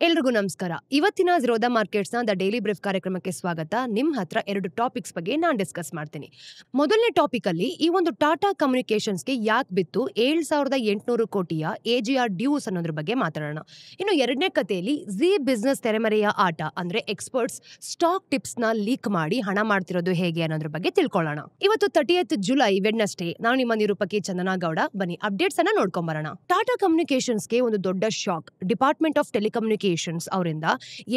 ಎಲ್ರಿಗೂ ನಮಸ್ಕಾರ. ಇವತ್ತಿನ ಝೀರೋದಾ ಮಾರ್ಕೆಟ್ಸ್ನ ದ ಡೈಲಿ ಬ್ರೀಫ್ ಕಾರ್ಯಕ್ರಮಕ್ಕೆ ಸ್ವಾಗತ. ನಿಮ್ಮ ಹತ್ರ 2 ಟಾಪಿಕ್ಸ್ ಬಗ್ಗೆ ನಾನು ಡಿಸ್ಕಸ್ ಮಾಡ್ತೀನಿ. ಮೊದಲನೇ ಟಾಪಿಕ್ ಅಲ್ಲಿ ಈ ಒಂದು ಟಾಟಾ ಕಮ್ಯುನಿಕೇಶನ್ಸ್ಗೆ ಯಾಕೆ ಬಿತ್ತು 7,800 ಕೋಟಿಯ AGR ಡ್ಯೂಸ್ ಅನ್ನೋದ್ರ ಬಗ್ಗೆ ಮಾತಾಡೋಣ. ಇನ್ನು ಎರಡನೇ ಕಥೆಯಲ್ಲಿ ಝೀ ಬಿಸ್ನೆಸ್ ತೆರೆಮರೆಯ ಆಟ ಅಂದ್ರೆ ಎಕ್ಸ್ಪರ್ಟ್ಸ್ ಸ್ಟಾಕ್ ಟಿಪ್ಸ್ ನ ಲೀಕ್ ಮಾಡಿ ಹಣ ಮಾಡ್ತಿರೋದು ಹೇಗೆ ಅನ್ನೋದ್ರ ಬಗ್ಗೆ ತಿಳ್ಕೊಳ್ಳೋಣ. ಇವತ್ತು 30th ಜುಲೈ ವೆಡ್ನೆಸ್ಡೇ. ನಾನು ನಿಮ್ಮ ನಿರೂಪಕಿ ಚಂದನಾ ಗೌಡ. ಬನ್ನಿ ಅಪ್ಡೇಟ್ಸ್ ಅನ್ನ ನೋಡ್ಕೊಂಬರೋಣ. ಟಾಟಾ ಕಮ್ಯುನಿಕೇಶನ್ಸ್ಗೆ ಒಂದು ದೊಡ್ಡ ಶಾಕ್. ಡಿಪಾರ್ಟ್ಮೆಂಟ್ ಆಫ್ ಟೆಲಿಕಮ್ಯುನಿಕೇಶನ್ಸ್ ಅವರಿಂದ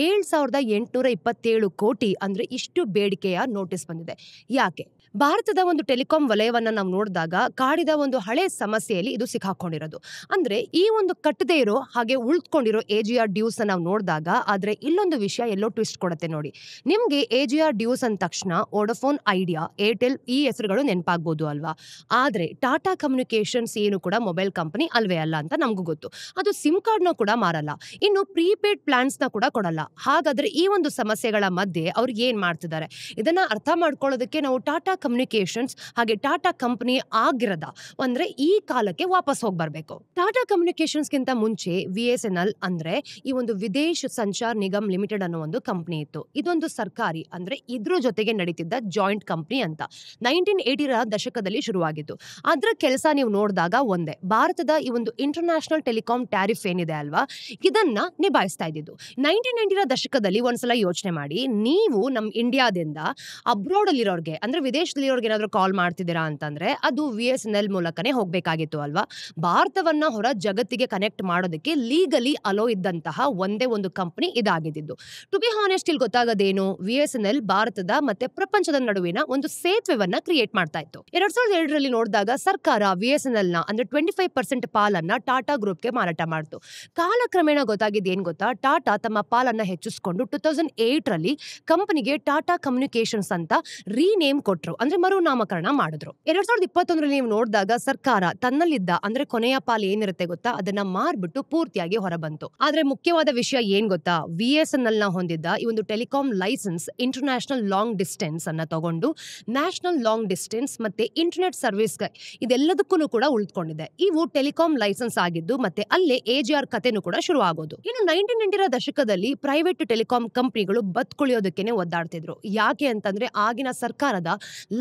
7,827 ಕೋಟಿ ಅಂದ್ರೆ ಇಷ್ಟು ಬೇಡಿಕೆಯ ನೋಟಿಸ್ ಬಂದಿದೆ. ಯಾಕೆ? ಭಾರತದ ಒಂದು ಟೆಲಿಕಾಂ ವಲಯವನ್ನ ನಾವು ನೋಡಿದಾಗ ಕಾಡಿದ ಒಂದು ಹಳೆ ಸಮಸ್ಯೆಯಲ್ಲಿ ಇದು ಸಿಕ್ಕಾಕೊಂಡಿರೋದು. ಅಂದ್ರೆ ಈ ಒಂದು ಕಟ್ಟದೇ ಇರೋ ಹಾಗೆ ಉಳ್ಕೊಂಡಿರೋ AGR ಡ್ಯೂಸ್ ನಾವು ನೋಡಿದಾಗ, ಆದ್ರೆ ಇಲ್ಲೊಂದು ವಿಷಯ ಎಲ್ಲೋ ಟ್ವಿಸ್ಟ್ ಕೊಡುತ್ತೆ ನೋಡಿ. ನಿಮ್ಗೆ AGR ಡ್ಯೂಸ್ ಅಂದ ತಕ್ಷಣ ವೋಡಾಫೋನ್, ಐಡಿಯಾ, ಏರ್ಟೆಲ್ ಈ ಹೆಸರುಗಳು ನೆನಪಾಗ್ಬೋದು ಅಲ್ವಾ? ಆದ್ರೆ ಟಾಟಾ ಕಮ್ಯುನಿಕೇಶನ್ಸ್ ಏನು ಕೂಡ ಮೊಬೈಲ್ ಕಂಪನಿ ಅಲ್ವೇ ಅಲ್ಲ ಅಂತ ನಮಗೂ ಗೊತ್ತು. ಅದು ಸಿಮ್ ಕಾರ್ಡ್ನ ಕೂಡ ಮಾರಲ್ಲ, ಇನ್ನು ಪ್ರೀಪೇಡ್ ಪ್ಲಾನ್ಸ್ ನ ಕೂಡ ಕೊಡಲ್ಲ. ಹಾಗಾದ್ರೆ ಈ ಒಂದು ಸಮಸ್ಯೆಗಳ ಮಧ್ಯೆ ಅವ್ರು ಏನ್ ಮಾಡ್ತಿದ್ದಾರೆ? ಇದನ್ನ ಅರ್ಥ ಮಾಡ್ಕೊಳ್ಳೋದಕ್ಕೆ ನಾವು ಟಾಟಾ ಕಮ್ಯುನಿಕೇಶನ್ಸ್ ಹಾಗೆ ಟಾಟಾ ಕಂಪನಿ ಆಗಿರದ ಅಂದ್ರೆ ಈ ಕಾಲಕ್ಕೆ ವಾಪಸ್ ಹೋಗಿ ಬರ್ಬೇಕು. ಟಾಟಾ ಕಮ್ಯುನಿಕೇಶನ್ಸ್ ಗಿಂತ ಮುಂಚೆ VSNL ಅಂದ್ರೆ ಈ ಒಂದು ವಿದೇಶ್ ಸಂಚಾರ್ ನಿಗಮ್ ಲಿಮಿಟೆಡ್ ಅನ್ನೋ ಒಂದು ಕಂಪನಿ ಇತ್ತು. ಇದೊಂದು ಸರ್ಕಾರಿ ಅಂದ್ರೆ ಇದ್ರ ಜೊತೆಗೆ ನಡೀತಿದ್ದ ಜಾಯಿಂಟ್ ಕಂಪನಿ ಅಂತ 1980ರ ದಶಕದಲ್ಲಿ ಶುರುವಾಗಿತ್ತು. ಅದ್ರ ಕೆಲಸ ನೀವು ನೋಡಿದಾಗ ಒಂದೇ, ಭಾರತದ ಈ ಒಂದು ಇಂಟರ್ನ್ಯಾಷನಲ್ ಟೆಲಿಕಾಂ ಟ್ಯಾರಿಫ್ ಏನಿದೆ ಅಲ್ವಾ, ಇದನ್ನ ನಿಭಾಯಿಸ್ತಾ ಇದ್ದಿದ್ದು. 1990ರ ದಶಕದಲ್ಲಿ ಒಂದ್ಸಲ ಯೋಚನೆ ಮಾಡಿ, ನೀವು ನಮ್ಮ ಇಂಡಿಯಾದಿಂದ ಅಬ್ರಾಡ್ ಅಲ್ಲಿರೋರ್ಗೆ ಅಂದ್ರೆ ವಿದೇಶದಲ್ಲಿರೋರ್ಗೆ ಏನಾದ್ರು ಕಾಲ್ ಮಾಡ್ತಿದ್ದೀರಾ ಅಂತಂದ್ರೆ ಅದು VSNL ಮೂಲಕನೇ ಹೋಗ್ಬೇಕಾಗಿತ್ತು ಅಲ್ವಾ? ಭಾರತವನ್ನ ಹೊರ ಜಗತ್ತಿಗೆ ಕನೆಕ್ಟ್ ಮಾಡೋದಕ್ಕೆ ಲೀಗಲಿ ಅಲೋ ಇದ್ದಂತಹ ಒಂದೇ ಒಂದು ಕಂಪನಿ ಇದಾಗಿದ್ದು. ಟು ಬಿ ಹಾನೆಸ್ಟ್, ಇಲ್ಲಿ ಗೊತ್ತಾಗದೇನು, VSNL ಭಾರತದ ಮತ್ತೆ ಪ್ರಪಂಚದ ನಡುವಿನ ಒಂದು ಸೇತುವೆವನ್ನ ಕ್ರಿಯೇಟ್ ಮಾಡ್ತಾ ಇತ್ತು. 2002ರಲ್ಲಿ ನೋಡಿದಾಗ ಸರ್ಕಾರ VSNL ನ ಅಂದ್ರೆ 25% ಪಾಲನ್ನ ಟಾಟಾ ಗ್ರೂಪ್ಗೆ ಮಾರಾಟ ಮಾಡ್ತು. ಕಾಲಕ್ರಮೇಣ ಗೊತ್ತಾಗಿದ್ದು ಏನ್ ಗೊತ್ತಾ, ಟಾಟಾ ತಮ್ಮ ಪಾಲನ್ನ ಹೆಚ್ಚಿಸಿಕೊಂಡು 2008ರಲ್ಲಿ ಕಂಪನಿಗೆ ಟಾಟಾ ಕಮ್ಯುನಿಕೇಶನ್ಸ್ ಅಂತ ರೀನೇಮ್ ಕೊಟ್ರು, ಅಂದ್ರೆ ಮರುನಾಮಕರಣ ಮಾಡಿದ್ರು. 2021ರಲ್ಲಿ ನೀವು ನೋಡಿದಾಗ ಸರ್ಕಾರ ತನ್ನಲ್ಲಿದ್ದ ಅಂದ್ರೆ ಕೊನೆಯ ಪಾಲು ಏನಿರುತ್ತೆ ಗೊತ್ತಾ, ಅದನ್ನ ಮಾರ್ಬಿಟ್ಟು ಪೂರ್ತಿಯಾಗಿ ಹೊರಬಂತು. ಆದ್ರೆ ಮುಖ್ಯವಾದ ವಿಷಯ ಏನ್ ಗೊತ್ತಾ, VSNL ನ ಹೊಂದಿದ್ದ ಈ ಒಂದು telecom licence international long distance ಅನ್ನ ತಗೊಂಡು ನ್ಯಾಷನಲ್ ಲಾಂಗ್ ಡಿಸ್ಟೆನ್ಸ್ ಮತ್ತೆ ಇಂಟರ್ನೆಟ್ ಸರ್ವಿಸ್ ಇದೆಲ್ಲದಕ್ಕೂ ಕೂಡ ಉಳಿದುಕೊಂಡಿದೆ. ಇವು ಟೆಲಿಕಾಂ ಲೈಸೆನ್ಸ್ ಆಗಿದ್ದು ಮತ್ತೆ ಅಲ್ಲೇ AGR ಕಥೆನೂ ಕೂಡ ಶುರು ಆಗೋದು. ಇನ್ನು 1990ರ ದಶಕದಲ್ಲಿ ಪ್ರೈವೇಟ್ ಟೆಲಿಕಾಂ ಕಂಪನಿಗಳು ಬತ್ಕೊಳಿಯೋದಕ್ಕೇನೆ ಒದ್ದಾಡ್ತಿದ್ರು. ಯಾಕೆ ಅಂತಂದ್ರೆ ಆಗಿನ ಸರ್ಕಾರದ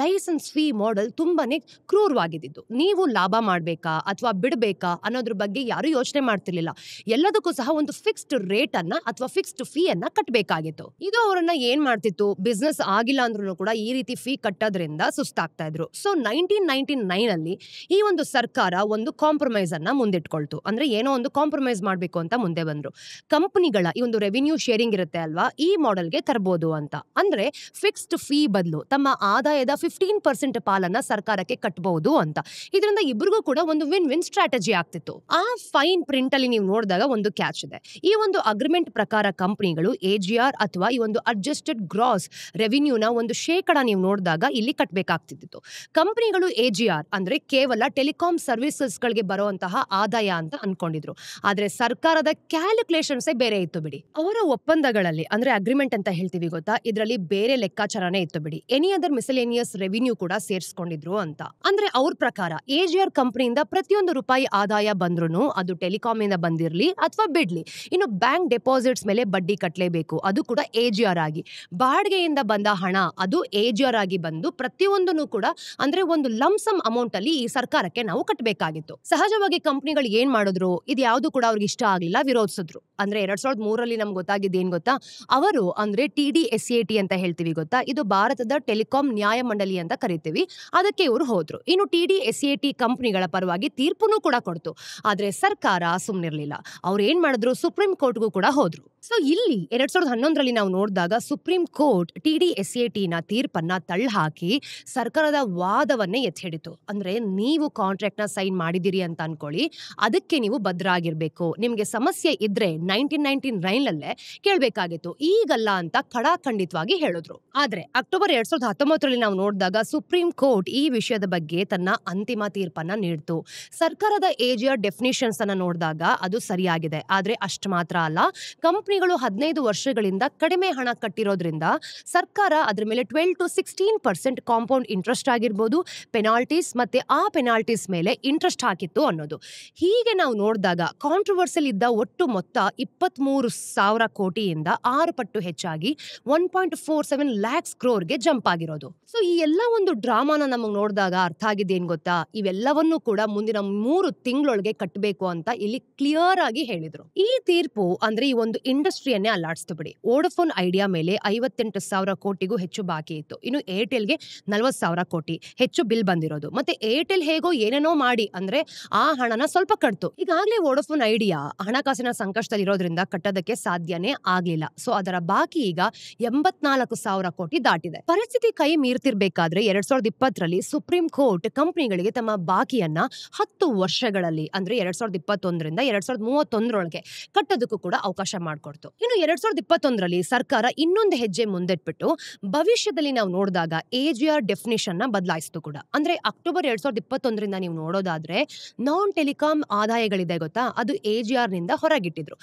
ಲೈಸೆನ್ಸ್ ಫೀ ಮಾಡೆಲ್ ತುಂಬಾನೇ ಕ್ರೂರವಾಗಿದ್ದು. ನೀವು ಲಾಭ ಮಾಡ್ಬೇಕಾ ಅಥವಾ ಬಿಡಬೇಕಾ ಅನ್ನೋದ್ರ ಬಗ್ಗೆ ಯಾರು ಯೋಚನೆ ಮಾಡ್ತಿರ್ಲಿಲ್ಲ. ಎಲ್ಲದಕ್ಕೂ ಸಹ ಒಂದು ಫಿಕ್ಸ್ಡ್ ರೇಟ್ ಅನ್ನ ಅಥವಾ ಫಿಕ್ಸ್ಡ್ ಫೀ ಅನ್ನ ಕಟ್ಟಬೇಕಾಗಿತ್ತು. ಇದು ಅವರನ್ನ ಏನ್ ಮಾಡ್ತಿತ್ತು, ಬಿಸ್ನೆಸ್ ಆಗಿಲ್ಲ ಅಂದ್ರೂ ಕೂಡ ಈ ರೀತಿ ಫೀ ಕಟ್ಟೋದ್ರಿಂದ ಸುಸ್ತಾಗ್ತಾ ಇದ್ರು. ಸೊ 1999 ಈ ಒಂದು ಸರ್ಕಾರ ಒಂದು ಕಾಂಪ್ರಮೈಸ್ ಅನ್ನ ಮುಂದಿಟ್ಕೊಳ್ತು. ಅಂದ್ರೆ ಏನೋ ಒಂದು ಕಾಂಪ್ರಮೈಸ್ ಮಾಡ್ಬೇಕು ಅಂತ ಮುಂದೆ ಬಂದ್ರು. ಕಂಪನಿಗಳ ಈ ಒಂದು ರೆವಿನ್ಯೂ ಶೇರಿಂಗ್ ಇರುತ್ತೆ ಅಲ್ವಾ, ಈ ಮಾಡೆಲ್ಗೆ ತರಬಹುದು ಅಂತ. ಅಂದ್ರೆ ಫಿಕ್ಸ್ಡ್ ಫೀ ಬದಲು ತಮ್ಮ ಆದಾಯದ 15% ಪಾಲನ್ನ ಸರ್ಕಾರಕ್ಕೆ ಕಟ್ಟಬಹುದು ಅಂತ. ಇದರಿಂದ ಇಬ್ಬರಿಗೂ ಕೂಡ ಒಂದು ವಿನ್ ವಿನ್ ಸ್ಟ್ರಾಟಜಿ ಆಗ್ತಿತ್ತು. ಆ ಫೈನ್ ಪ್ರಿಂಟ್ ಅಲ್ಲಿ ನೀವು ನೋಡಿದಾಗ ಒಂದು ಕ್ಯಾಚ್ ಇದೆ. ಈ ಒಂದು ಅಗ್ರಿಮೆಂಟ್ ಪ್ರಕಾರ ಕಂಪನಿಗಳು AGR ಅಥವಾ ಈ ಒಂದು ಅಡ್ಜಸ್ಟೆಡ್ ಗ್ರಾಸ್ ರೆವಿನ್ಯೂನ ಒಂದು ಶೇಕಡ ನೀವು ನೋಡಿದಾಗ ಇಲ್ಲಿ ಕಟ್ಟಬೇಕಾಗ್ತಿತ್ತು. ಕಂಪನಿಗಳು AGR ಅಂದ್ರೆ ಕೇವಲ ಟೆಲಿಕಾಂ ಸರ್ವಿಸಸ್ ಗಳಿಗೆ ಬರುವಂತಹ ಆದಾಯ ಅಂತ ಅನ್ಕೊಂಡಿದ್ರು. ಆದ್ರೆ ಸರ್ಕಾರದ ಕ್ಯಾಲ್ಕುಲೇಷನ್ಸ್ ಬೇರೆ ಇತ್ತು ಬಿಡಿ. ಅವರ ಒಪ್ಪಂದಗಳಲ್ಲಿ ಅಂದ್ರೆ ಅಗ್ರಿಮೆಂಟ್ ಅಂತ ಹೇಳ್ತೀವಿ ಗೊತ್ತಾ, ಇದರಲ್ಲಿ ಬೇರೆ ಲೆಕ್ಕಾಚಾರನೇ ಇತ್ತು ಬಿಡಿ. ಎನಿ ಅದರ್ ಮಿಸಲೇನಿಯಸ್ ರೆವಿನ್ಯೂ ಕೂಡ ಸೇರಿಸ್ಕೊಂಡಿದ್ರು ಅಂತ. ಅಂದ್ರೆ ಅವ್ರ ಪ್ರಕಾರ AGR ಕಂಪನಿಯಿಂದ ಪ್ರತಿಯೊಂದು ರೂಪಾಯಿ ಆದಾಯ ಬಂದ್ರು ಅದು ಟೆಲಿಕಾಂ ಇಂದ ಬಂದಿರ್ಲಿ ಅಥವಾ ಬಿಡ್ಲಿ, ಇನ್ನು ಬ್ಯಾಂಕ್ ಡೆಪಾಸಿಟ್ಸ್ ಮೇಲೆ ಬಡ್ಡಿ ಕಟ್ಟಲೇಬೇಕು, ಅದು ಕೂಡ AGR ಆಗಿ. ಬಾಡಿಗೆಯಿಂದ ಬಂದ ಹಣ ಅದು AGR ಆಗಿ ಬಂದು ಪ್ರತಿಯೊಂದನ್ನು ಕೂಡ ಅಂದ್ರೆ ಒಂದು ಲಂಸಮ್ ಅಮೌಂಟ್ ಅಲ್ಲಿ ಈ ಸರ್ಕಾರಕ್ಕೆ ನಾವು ಕಟ್ಟಬೇಕಾಗಿತ್ತು. ಸಹಜವಾಗಿ ಕಂಪನಿಗಳು ಏನ್ ಮಾಡಿದ್ರು, ಇದು ಯಾವ್ದು ಕೂಡ ಅವ್ರಿಗೆ ಇಷ್ಟ ಆಗ್ಲಿಲ್ಲ, ವಿರೋಧಿಸಿದ್ರು. ಅಂದ್ರೆ 2003ರಲ್ಲಿ ನಮ್ಗೆ ಗೊತ್ತಾಗಿದ್ದು ಏನ್ ಗೊತ್ತಾ, ಅವರು ಅಂದ್ರೆ TDSAT ಅಂತ ಹೇಳ್ತೀವಿ ಗೊತ್ತಾ, ಇದು ಭಾರತದ ಟೆಲಿಕಾಂ ನ್ಯಾಯ ಮಂಡಳಿ ಅಂತ ಕರಿತೀವಿ, ಅದಕ್ಕೆ ಇವರು ಹೋದ್ರು. ಇನ್ನು TDSAT ಕಂಪನಿಗಳ ಪರವಾಗಿ ತೀರ್ಪುನೂ ಕೂಡ ಕೊಡ್ತು. ಆದ್ರೆ ಸರ್ಕಾರ ಸುಮ್ನಿರ್ಲಿಲ್ಲ. ಅವ್ರು ಏನ್ ಮಾಡಿದ್ರು, ಸುಪ್ರೀಂ ಕೋರ್ಟ್ಗೂ ಕೂಡ ಹೋದ್ರು. ಸೊ ಇಲ್ಲಿ 2011ರಲ್ಲಿ ನಾವು ನೋಡಿದಾಗ ಸುಪ್ರೀಂ ಕೋರ್ಟ್ TDSAT ನ ತೀರ್ಪನ್ನ ತಳ್ಳಹಾಕಿ ಸರ್ಕಾರದ ವಾದವನ್ನೇ ಎತ್ತಿಹಿಡಿತು. ಅಂದ್ರೆ ನೀವು ಕಾಂಟ್ರಾಕ್ಟ್ ನ ಸೈನ್ ಮಾಡಿದಿರಿ ಅಂತ ಅನ್ಕೊಳ್ಳಿ, ಅದಕ್ಕೆ ನೀವು ಭದ್ರ ಆಗಿರ್ಬೇಕು. ನಿಮ್ಗೆ ಸಮಸ್ಯೆ ಇದ್ರೆ 1999ರಲ್ಲೇ ಕೇಳ್ಬೇಕಾಗಿತ್ತು, ಈಗಲ್ಲ ಅಂತ ಖಡಾಖಂಡಿತವಾಗಿ ಹೇಳಿದ್ರು. ಆದ್ರೆ ಅಕ್ಟೋಬರ್ 2019ರಲ್ಲಿ ನಾವು ನೋಡಿದಾಗ ಸುಪ್ರೀಂ ಕೋರ್ಟ್ ಈ ವಿಷಯದ ಬಗ್ಗೆ ತನ್ನ ಅಂತಿಮ ತೀರ್ಪನ್ನ ನೀಡ್ತು. ಸರ್ಕಾರದ AGR ಡೆಫಿನಿಷನ್ಸ್ ಅನ್ನ ನೋಡಿದಾಗ ಅದು ಸರಿಯಾಗಿದೆ. ಆದ್ರೆ ಅಷ್ಟು ಮಾತ್ರ ಅಲ್ಲ, ಕಂಪನಿ ಕಂಪನಿಗಳು 15 ವರ್ಷಗಳಿಂದ ಕಡಿಮೆ ಹಣ ಕಟ್ಟಿರೋದ್ರಿಂದ ಸರ್ಕಾರ ಅದ್ರ ಮೇಲೆ 12 to 16% ಕಾಂಪೌಂಡ್ ಇಂಟ್ರೆಸ್ಟ್ ಆಗಿರ್ಬೋದು, ಪೆನಾಲ್ಟೀಸ್ ಮತ್ತೆ ಆ ಪೆನಾಲ್ಟೀಸ್ ಮೇಲೆ ಇಂಟ್ರೆಸ್ಟ್ ಹಾಕಿತ್ತು ಅನ್ನೋದು. ಹೀಗೆ ನಾವು ನೋಡಿದಾಗ ಕಾಂಟ್ರವರ್ಸಲ್ ಇದ್ದ ಒಟ್ಟು ಮೊತ್ತ 23,000 ಕೋಟಿಯಿಂದ 6 ಪಟ್ಟು ಹೆಚ್ಚಾಗಿ 1.47 lakhs crore ಜಂಪ್ ಆಗಿರೋದು. ಸೊ ಈ ಎಲ್ಲ ಒಂದು ಡ್ರಾಮಾನ ನಮಗೆ ನೋಡಿದಾಗ ಅರ್ಥ ಆಗಿದ್ದೇನ್ ಗೊತ್ತಾ, ಇವೆಲ್ಲವನ್ನೂ ಕೂಡ ಮುಂದಿನ 3 ತಿಂಗಳೊಳಗೆ ಕಟ್ಟಬೇಕು ಅಂತ ಇಲ್ಲಿ ಕ್ಲಿಯರ್ ಆಗಿ ಹೇಳಿದ್ರು. ಈ ತೀರ್ಪು ಅಂದ್ರೆ ಈ ಒಂದು ಇಂಡಸ್ಟ್ರಿಯನ್ನೇ ಅಲ್ಲಾಡಿಸ್ತು ಬಿಡಿ. ವೋಡಫೋನ್ ಐಡಿಯಾ ಮೇಲೆ 58,000 ಕೋಟಿಗೂ ಹೆಚ್ಚು ಬಾಕಿ ಇತ್ತು. ಇನ್ನು ಏರ್ಟೆಲ್ಗೆ 40,000 ಕೋಟಿ ಹೆಚ್ಚು ಬಿಲ್ ಬಂದಿರೋದು. ಮತ್ತೆ ಏರ್ಟೆಲ್ ಹೇಗೋ ಏನೇನೋ ಮಾಡಿ ಅಂದ್ರೆ ಆ ಹಣನ ಸ್ವಲ್ಪ ಕಟ್ತು. ಈಗಾಗಲೇ ವೋಡಫೋನ್ ಐಡಿಯಾ ಹಣಕಾಸಿನ ಸಂಕಷ್ಟದಲ್ಲಿರೋದ್ರಿಂದ ಕಟ್ಟೋದಕ್ಕೆ ಸಾಧ್ಯನೇ ಆಗ್ಲಿಲ್ಲ. ಸೊ ಅದರ ಬಾಕಿ ಈಗ 84,000 ಕೋಟಿ ದಾಟಿದೆ. ಪರಿಸ್ಥಿತಿ ಕೈ ಮೀರ್ತಿರ್ಬೇಕಾದ್ರೆ 2020ರಲ್ಲಿ ಸುಪ್ರೀಂ ಕೋರ್ಟ್ ಕಂಪನಿಗಳಿಗೆ ತಮ್ಮ ಬಾಕಿಯನ್ನ 10 ವರ್ಷಗಳಲ್ಲಿ ಅಂದ್ರೆ 2021ರಿಂದ 2031ರೊಳಗೆ ಕಟ್ಟೋದಕ್ಕೂ ಕೂಡ ಅವಕಾಶ ಮಾಡಿಕೊಡ್ತು. ಇನ್ನು 2021ರಲ್ಲಿ ಸರ್ಕಾರ ಇನ್ನೊಂದು ಹೆಜ್ಜೆ ಮುಂದಿಟ್ಬಿಟ್ಟು ಭವಿಷ್ಯದಲ್ಲಿ ನಾವು ನೋಡಿದಾಗ AGR ಡೆಫಿನಿಷನ್ ನ ಬದಲಾಯಿಸಿತು ಕೂಡ. ಅಂದ್ರೆ ಅಕ್ಟೋಬರ್ 2021ರಿಂದ ನೀವು ನೋಡೋದಾದ್ರೆ ನಾನ್ ಟೆಲಿಕಾಂ ಆದಾಯಗಳಿದೆ ಗೊತ್ತಾ, ಅದು AGR ನಿಂದ ಹೊರಗಿಟ್ಟಿದ್ರು.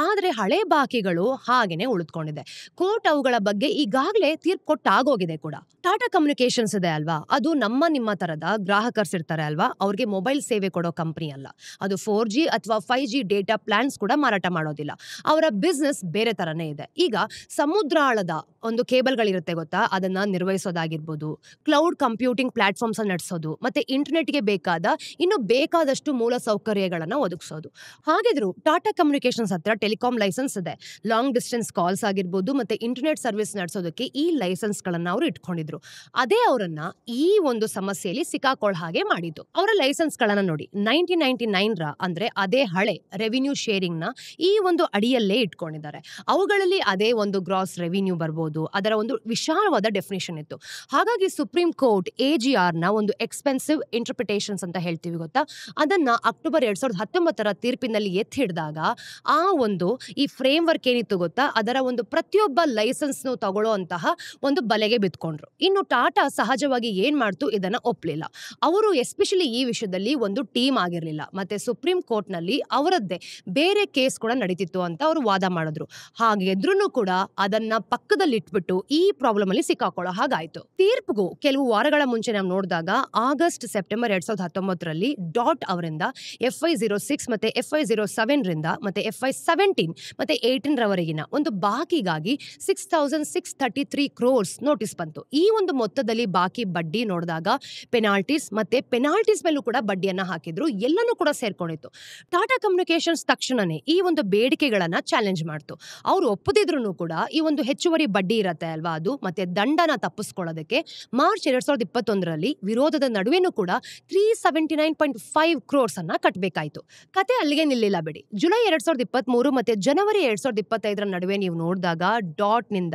ಆದ್ರೆ ಹಳೆ ಬಾಕಿಗಳು ಹಾಗೇನೆ ಉಳಿದುಕೊಂಡಿದೆ. ಕೋರ್ಟ್ ಅವುಗಳ ಬಗ್ಗೆ ಈಗಾಗಲೇ ತೀರ್ಪು ಕೊಟ್ಟಾಗೋಗಿದೆ ಕೂಡ. ಟಾಟಾ ಕಮ್ಯುನಿಕೇಶನ್ಸ್ ಇದೆ ಅಲ್ವಾ, ಅದು ನಿಮ್ಮ ತರದ ಗ್ರಾಹಕರ್ಸ್ ಇರ್ತಾರೆ ಅಲ್ವಾ, ಅವ್ರಿಗೆ ಮೊಬೈಲ್ ಸೇವೆ ಕೊಡೋ ಕಂಪನಿ ಅಲ್ಲ. ಅದು 4G ಅಥವಾ 5G ಡೇಟಾ ಪ್ಲಾನ್ಸ್ ಕೂಡ ಮಾರಾಟ ಮಾಡೋದಿಲ್ಲ. ಅವರ ಬಿಸ್ನೆಸ್ ಬೇರೆ ತರನೇ ಇದೆ. ಈಗ ಸಮುದ್ರಾಳದ ಒಂದು ಕೇಬಲ್ಗಳಿರುತ್ತೆ ಗೊತ್ತಾ, ಅದನ್ನ ನಿರ್ವಹಿಸೋದಾಗಿರ್ಬೋದು, ಕ್ಲೌಡ್ ಕಂಪ್ಯೂಟಿಂಗ್ ಪ್ಲಾಟ್ಫಾರ್ಮ್ಸ್ ನಡೆಸೋದು, ಮತ್ತೆ ಇಂಟರ್ನೆಟ್ಗೆ ಇನ್ನು ಬೇಕಾದಷ್ಟು ಮೂಲ ಸೌಕರ್ಯಗಳನ್ನ ಒದಗಿಸೋದು. ಹಾಗಿದ್ರು ಟಾಟಾ ಕಮ್ಯುನಿಕೇಶನ್ಸ್ ಹತ್ರ ಟೆಲಿಕಾಂ ಲೈಸೆನ್ಸ್ ಇದೆ. ಲಾಂಗ್ ಡಿಸ್ಟೆನ್ಸ್ ಕಾಲ್ಸ್ ಆಗಿರ್ಬೋದು ಮತ್ತೆ ಇಂಟರ್ನೆಟ್ ಸರ್ವಿಸ್ ನಡೆಸೋದಕ್ಕೆ ಈ ಲೈಸೆನ್ಸ್ ಗಳನ್ನ ಅವರು ಇಟ್ಕೊಂಡಿದ್ರು. ಅದೇ ಅವರನ್ನ ಈ ಒಂದು ಸಮಸ್ಯೆಯಲ್ಲಿ ಸಿಕ್ಕಾಕೊಳ್ಳೋ ಹಾಗೆ ಮಾಡಿದ್ದು. ಅವರ ಲೈಸೆನ್ಸ್ ಗಳನ್ನ ನೋಡಿ, 1999 ಅಂದ್ರೆ ಅದೇ ಹಳೆ ರೆವಿನ್ಯೂ ಶೇರಿಂಗ್ ನ ಈ ಒಂದು ಅಡಿಯಲ್ಲೇ ಇಟ್ಕೊಂಡಿದ್ದಾರೆ. ಅವುಗಳಲ್ಲಿ ಅದೇ ಒಂದು ಗ್ರಾಸ್ ರೆವಿನ್ಯೂ ಬರ್ಬೋದು, ಅದರ ಒಂದು ವಿಶಾಲವಾದ ಡೆಫಿನೇಷನ್ ಇತ್ತು. ಹಾಗಾಗಿ ಸುಪ್ರೀಂ ಕೋರ್ಟ್ AGR ನ ಒಂದು ಎಕ್ಸ್ಪೆನ್ಸಿವ್ ಇಂಟರ್ಪ್ರಿಟೇಷನ್ಸ್ ಅಂತ ಹೇಳ್ತೀವಿ ಗೊತ್ತಾ, ಅದನ್ನ ಅಕ್ಟೋಬರ್ 2019ರ ತೀರ್ಪಿನಲ್ಲಿ ಎತ್ತಿ ಹಿಡಿದಾಗ ಆ ಒಂದು ಈ ಫ್ರೇಮ್ ವರ್ಕ್ ಏನಿತ್ತು ಗೊತ್ತಾ, ಅದರ ಒಂದು ಪ್ರತಿಯೊಬ್ಬ ಲೈಸೆನ್ಸ್ ತಗೊಳ್ಳೋ ಅಂತಹ ಒಂದು ಬಲೆಗೆ ಬಿತ್ಕೊಂಡ್ರು. ಇನ್ನು ಟಾಟಾ ಸಹಜವಾಗಿ ಏನ್ ಮಾಡ್ತು, ಇದನ್ನ ಒಪ್ಲಿಲ್ಲ. ಅವರು ಎಸ್ಪೆಷಲಿ ಈ ವಿಷಯದಲ್ಲಿ ಒಂದು ಟೀಮ್ ಆಗಿರ್ಲಿಲ್ಲ. ಮತ್ತೆ ಸುಪ್ರೀಂ ಕೋರ್ಟ್ ನಲ್ಲಿ ಅವರದ್ದೇ ಬೇರೆ ಕೇಸ್ ಕೂಡ ನಡೀತಿತ್ತು ಅಂತ ಅವರು ವಾದ ಮಾಡಿದ್ರು. ಹಾಗೆದ್ರೂ ಕೂಡ ಅದನ್ನ ಪಕ್ಕದಲ್ಲಿ ಇಟ್ಬಿಟ್ಟು ಈ ಪ್ರಾಬ್ಲಮ್ ಅಲ್ಲಿ ಸಿಕ್ಕಾಕೊಳ್ಳೋ ಹಾಗಾಯ್ತು. ತೀರ್ಪಿಗೂ ಕೆಲವು ವಾರಗಳ ಮುಂಚೆ ನಾವು ನೋಡಿದಾಗ ಆಗಸ್ಟ್-ಸೆಪ್ಟೆಂಬರ್ 2019ರಲ್ಲಿ ಡಾಟ್ ಅವರಿಂದ FY06 ಮತ್ತೆ FY07 ರಿಂದ ಮತ್ತೆ FY17 ಮತ್ತೆ 18 ರವರೆಗಿನ ಒಂದು ಬಾಕಿಗಾಗಿ 6,633 crores ನೋಟಿಸ್ ಬಂತು. ಈ ಒಂದು ಮೊತ್ತದಲ್ಲಿ ಬಾಕಿ ಬಡ್ಡಿ ನೋಡಿದಾಗ ಪೆನಾಲ್ಟೀಸ್ ಮೇಲೂ ಕೂಡ ಬಡ್ಡಿಯನ್ನ ಹಾಕಿದ್ರು. ಎಲ್ಲನೂ ಕೂಡ ಸೇರ್ಕೊಂಡಿತ್ತು. ಟಾಟಾ ಕಮ್ಯುನಿಕೇಶನ್ಸ್ ತಕ್ಷಣನೇ ಈ ಒಂದು ಬೇಡಿಕೆಗಳನ್ನ ಚಾಲೆಂಜ್ ಮಾಡ್ತು. ಅವ್ರು ಒಪ್ಪದಿದ್ರು ಕೂಡ ಈ ಒಂದು ಹೆಚ್ಚುವರಿ ಬಡ್ಡಿ ಇರತ್ತೆ ಅಲ್ವಾ, ಅದು ಮತ್ತೆ ದಂಡನ ತಪ್ಪಿಸ್ಕೊಳ್ಳೋದಕ್ಕೆ ಮಾರ್ಚ್ 2021ರಲ್ಲಿ ವಿರೋಧದ ನಡುವೆನೂ ಕೂಡ 379.5 crores ಅನ್ನ ಕಟ್ಟಬೇಕಾಯ್ತು. ಕತೆ ಅಲ್ಲಿಗೆ ನಿಲ್ಲಿಲ್ಲ ಬಿಡಿ. ಜುಲೈ 2023 ಮತ್ತೆ ಜನವರಿ 2025ರ ನಡುವೆ ನೀವು ನೋಡಿದಾಗ ಡಾಟ್ ನಿಂದ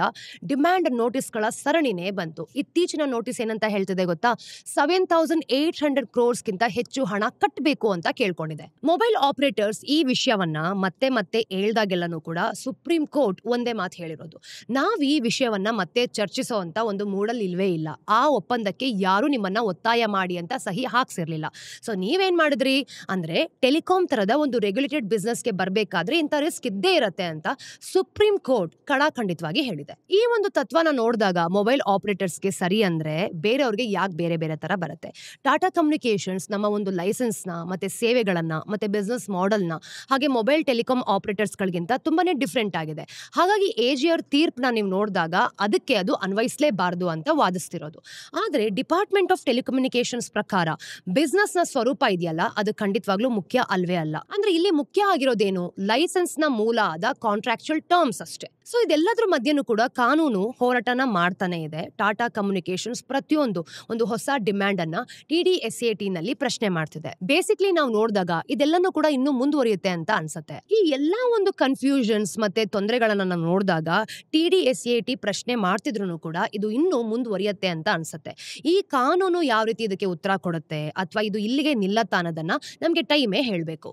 ಡಿಮ್ಯಾಂಡ್ ನೋಟಿಸ್ಗಳ ಸರಣಿನೇ ಬಂತು. ಇತ್ತೀಚಿನ ನೋಟಿಸ್ ಏನಂತ ಹೇಳ್ತಿದೆ ಗೊತ್ತಾ, 7,800 crores ಹೆಚ್ಚು ಹಣ ಕಟ್ಟಬೇಕು ಅಂತ ಕೇಳ್ಕೊಂಡಿದೆ. ಮೊಬೈಲ್ ಆಪರೇಟರ್ಸ್ ಈ ವಿಷಯವನ್ನ ಮತ್ತೆ ಮತ್ತೆ ಹೇಳ್ದಾಗೆಲ್ಲನೂ ಕೂಡ ಸುಪ್ರೀಂ ಕೋರ್ಟ್ ಒಂದೇ ಮಾತು ಹೇಳಿರೋದು, ನಾವ್ ಈ ವಿಷಯವನ್ನ ಮತ್ತೆ ಚರ್ಚಿಸೋ ಅಂತ ಒಂದು ಮೂಡಲ್ ಇಲ್ವೇ ಇಲ್ಲ. ಆ ಒಪ್ಪಂದಕ್ಕೆ ಯಾರು ನಿಮ್ಮನ್ನ ಒತ್ತಾಯ ಮಾಡಿ ಅಂತ ಸಹಿ ಹಾಕ್ಸಿರ್ಲಿಲ್ಲ. ಸೊ ನೀವೇನ್ ಮಾಡಿದ್ರಿ ಅಂದ್ರೆ ಟೆಲಿಕಾಂ ತರದ ಒಂದು ರೆಗ್ಯುಲೇಟೆಡ್ ಬಿಸ್ನೆಸ್ಗೆ ಬರ್ಬೇಕಾದ್ರೆ ಇಂಥ ರಿಸ್ಕ್ ಇದ್ದೇ ಇರತ್ತೆ ಅಂತ ಸುಪ್ರೀಂ ಕೋರ್ಟ್ ಕಡಾಖಂಡಿತವಾಗಿ ಹೇಳಿದೆ. ಈ ಒಂದು ತತ್ವನ ನೋಡಿದಾಗ ಮೊಬೈಲ್ ಆಪರೇಟರ್ಸ್ಗೆ ಸರಿ ಅಂದ್ರೆ ಬೇರೆಯವ್ರಿಗೆ ಯಾಕೆ ಬೇರೆ ಬೇರೆ ತರ ಬರುತ್ತೆ. ಟಾಟಾ ಕಮ್ಯುನಿಕೇಶನ್ಸ್ ನಮ್ಮ ಒಂದು ಲೈಸೆನ್ಸ್ ನ ಮತ್ತೆ ಸೇವೆಗಳನ್ನ ಮತ್ತೆ ಬಿಸ್ನೆಸ್ ಮಾಡೆಲ್ ನ ಹಾಗೆ ಮೊಬೈಲ್ ಟೆಲಿಕಾಂ ಆಪರೇಟರ್ಸ್ ಗಳಿಗಿಂತ ತುಂಬಾನೇ ಡಿಫ್ರೆಂಟ್ ಆಗಿದೆ. ಹಾಗಾಗಿ AGR ತೀರ್ಪನ್ನ ನೀವು ನೋಡಿದಾಗ ಅದಕ್ಕೆ ಅದು ಅನ್ವಯಿಸಲೇಬಾರದು ಅಂತ ವಾದಿಸ್ತಿರೋದು. ಆದ್ರೆ ಡಿಪಾರ್ಟ್ಮೆಂಟ್ ಆಫ್ ಟೆಲಿಕಮ್ಯುನಿಕೇಶನ್ಸ್ ಪ್ರಕಾರ ಬಿಸ್ನೆಸ್ ನ ಸ್ವರೂಪ ಇದೆಯಲ್ಲ, ಅದು ಖಂಡಿತವಾಗ್ಲೂ ಮುಖ್ಯ ಅಲ್ವೇ ಅಲ್ಲ. ಅಂದ್ರೆ ಇಲ್ಲಿ ಮುಖ್ಯ ಆಗಿರೋದೇನು, ಲೈಸೆನ್ಸ್ ನ ಮೂಲ ಆದ ಕಾಂಟ್ರಾಕ್ಚುಯಲ್ ಟರ್ಮ್ಸ್ ಅಷ್ಟೇ. ಸೊ ಇದೆಲ್ಲದ್ರ ಮಧ್ಯನೂ ಕೂಡ ಕಾನೂನು ಹೋರಾಟನ ಮಾಡ್ತಾನೆ ಇದೆ. ಟಾಟಾ ಕಮ್ಯುನಿಕೇಶನ್ಸ್ ಪ್ರತಿಯೊಂದು ಒಂದು ಹೊಸ ಡಿಮ್ಯಾಂಡ್ ಅನ್ನ TDSAT ನಲ್ಲಿ ಪ್ರಶ್ನೆ ಮಾಡ್ತಿದೆ. ಬೇಸಿಕ್ಲಿ ನಾವು ನೋಡಿದಾಗ ಇದೆಲ್ಲನೂ ಕೂಡ ಇನ್ನೂ ಮುಂದುವರಿಯುತ್ತೆ ಅಂತ ಅನ್ಸುತ್ತೆ. ಈ ಎಲ್ಲಾ ಒಂದು ಕನ್ಫ್ಯೂಷನ್ಸ್ ಮತ್ತೆ ತೊಂದರೆಗಳನ್ನ ನಾವು ನೋಡಿದಾಗ TDSAT ಪ್ರಶ್ನೆ ಮಾಡ್ತಿದ್ರು ಕೂಡ ಇದು ಇನ್ನೂ ಮುಂದುವರಿಯುತ್ತೆ ಅಂತ ಅನ್ಸುತ್ತೆ. ಈ ಕಾನೂನು ಯಾವ ರೀತಿ ಇದಕ್ಕೆ ಉತ್ತರ ಕೊಡುತ್ತೆ ಅಥವಾ ಇದು ಇಲ್ಲಿಗೆ ನಿಲ್ಲತ್ತ ಅನ್ನೋದನ್ನ ನಮ್ಗೆ ಟೈಮೇ ಹೇಳ್ಬೇಕು.